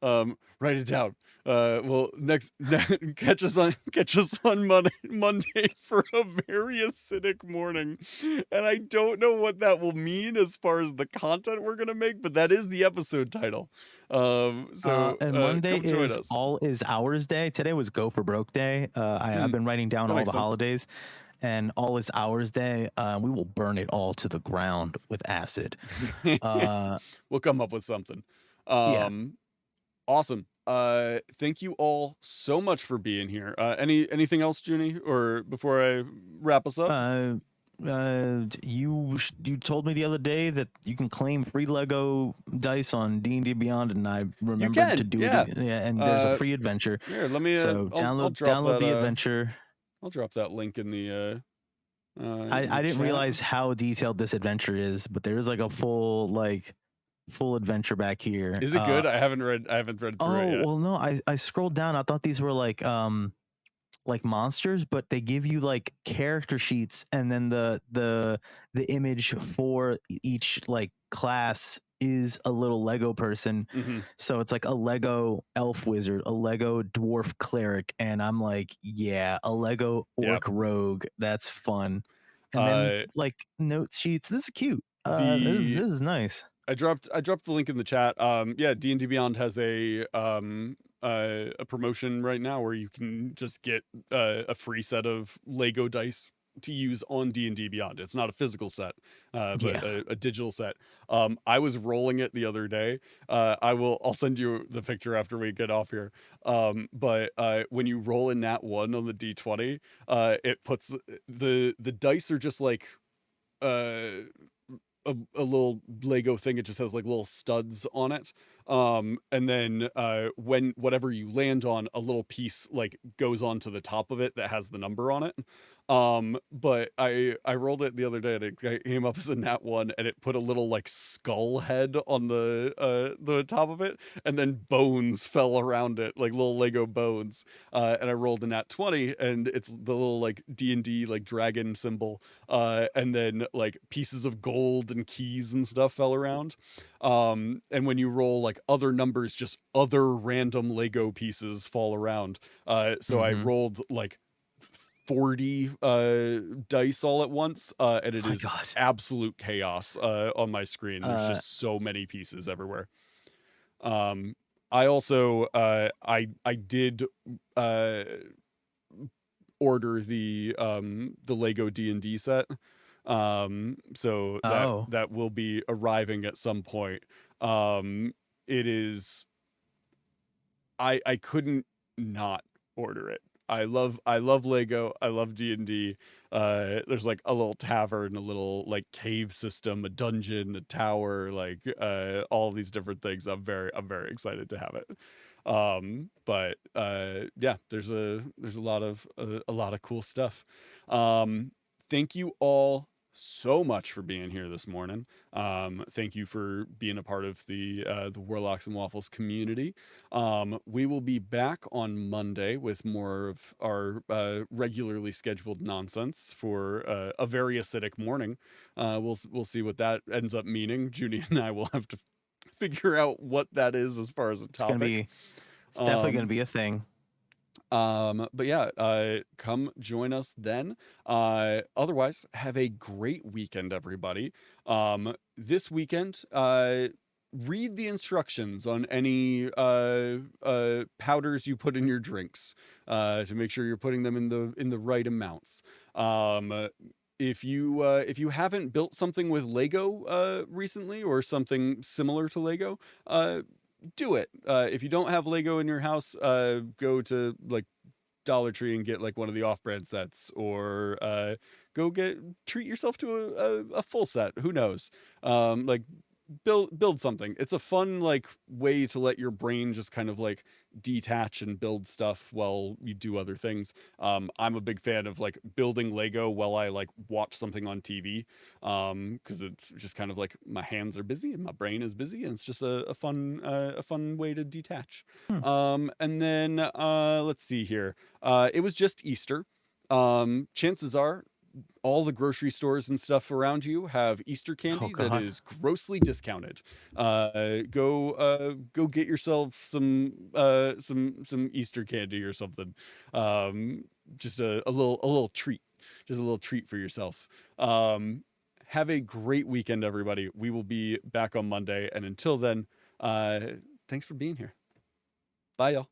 S2: Write it down. Well, catch us on Monday for a very acidic morning, and I don't know what that will mean as far as the content we're gonna make, but that is the episode title.
S3: And Monday
S2: come join
S3: is
S2: us.
S3: All Is Ours Day. Today was Go for Broke Day. I've been writing down
S2: that
S3: all
S2: makes
S3: the
S2: sense.
S3: holidays, and All Is Ours Day. We will burn it all to the ground with acid.
S2: We'll come up with something.
S3: Yeah.
S2: Awesome. Thank you all so much for being here. Anything else, Junie, or before I wrap us up?
S3: You told me the other day that you can claim free Lego dice on D&D Beyond, and I remembered to do
S2: yeah.
S3: it. Yeah, and there's a free adventure.
S2: Here, let me.
S3: So
S2: I'll
S3: download the adventure.
S2: I'll drop that link in the.
S3: I didn't
S2: chat.
S3: realize how detailed this adventure is, but there's like a full adventure back here.
S2: Is it good? I haven't read through it yet.
S3: Well, no, I scrolled down. I thought these were like monsters, but they give you like character sheets, and then the image for each like class is a little Lego person.
S2: Mhm.
S3: So it's like a Lego elf wizard, a Lego dwarf cleric, and I'm like, yeah, a Lego orc rogue. That's fun. And then like note sheets. This is cute. This is nice.
S2: I dropped the link in the chat. Yeah, D&D Beyond has a promotion right now where you can just get a free set of Lego dice to use on D&D Beyond. It's not a physical set, but a digital set. I was rolling it the other day. I'll send you the picture after we get off here. But when you roll a nat 1 on the D20, it puts the dice are just like a little Lego thing. It just has like little studs on it. And then when whatever you land on, a little piece like goes onto the top of it that has the number on it. But I rolled it the other day and it came up as a nat 1, and it put a little like skull head on the top of it, and then bones fell around it, like little Lego bones. And I rolled a nat 20, and it's the little like D&D like dragon symbol. And then like pieces of gold and keys and stuff fell around. And when you roll like other numbers, just other random Lego pieces fall around. So I rolled like 40 dice all at once, and it is absolute chaos on my screen. There's just so many pieces everywhere. I also I did order the Lego D&D set. So that will be arriving at some point. It is I couldn't not order it. I love Lego. I love D&D. There's like a little tavern, a little like cave system, a dungeon, a tower, like all these different things. I'm very excited to have it. But yeah, there's a lot of cool stuff. Thank you all so much for being here this morning. Thank you for being a part of the Warlocks and Waffles community. We will be back on Monday with more of our regularly scheduled nonsense for a very acidic morning. We'll see what that ends up meaning. Junie and I will have to figure out what that is as far as a
S3: It's gonna
S2: topic.
S3: be. It's definitely gonna
S2: Um,
S3: be a thing.
S2: but yeah, come join us then. Otherwise, have a great weekend, everybody. This weekend, read the instructions on any powders you put in your drinks to make sure you're putting them in the right amounts. If you haven't built something with Lego recently or something similar to Lego, do it. If you don't have Lego in your house, go to like Dollar Tree and get like one of the off-brand sets, or go treat yourself to a full set. Who knows? Like build something. It's a fun like way to let your brain just kind of like detach and build stuff while you do other things. I'm a big fan of like building Lego while I like watch something on TV, because it's just kind of like my hands are busy and my brain is busy, and it's just a fun way to detach.
S3: Hmm.
S2: And then let's see here. It was just Easter. Chances are all the grocery stores and stuff around you have Easter
S3: Oh
S2: candy that
S3: God.
S2: is grossly discounted. Go get yourself some Easter candy or something. Just a little treat, just a little treat for yourself. Have a great weekend, everybody. We will be back on Monday, and until then, thanks for being here. Bye, y'all.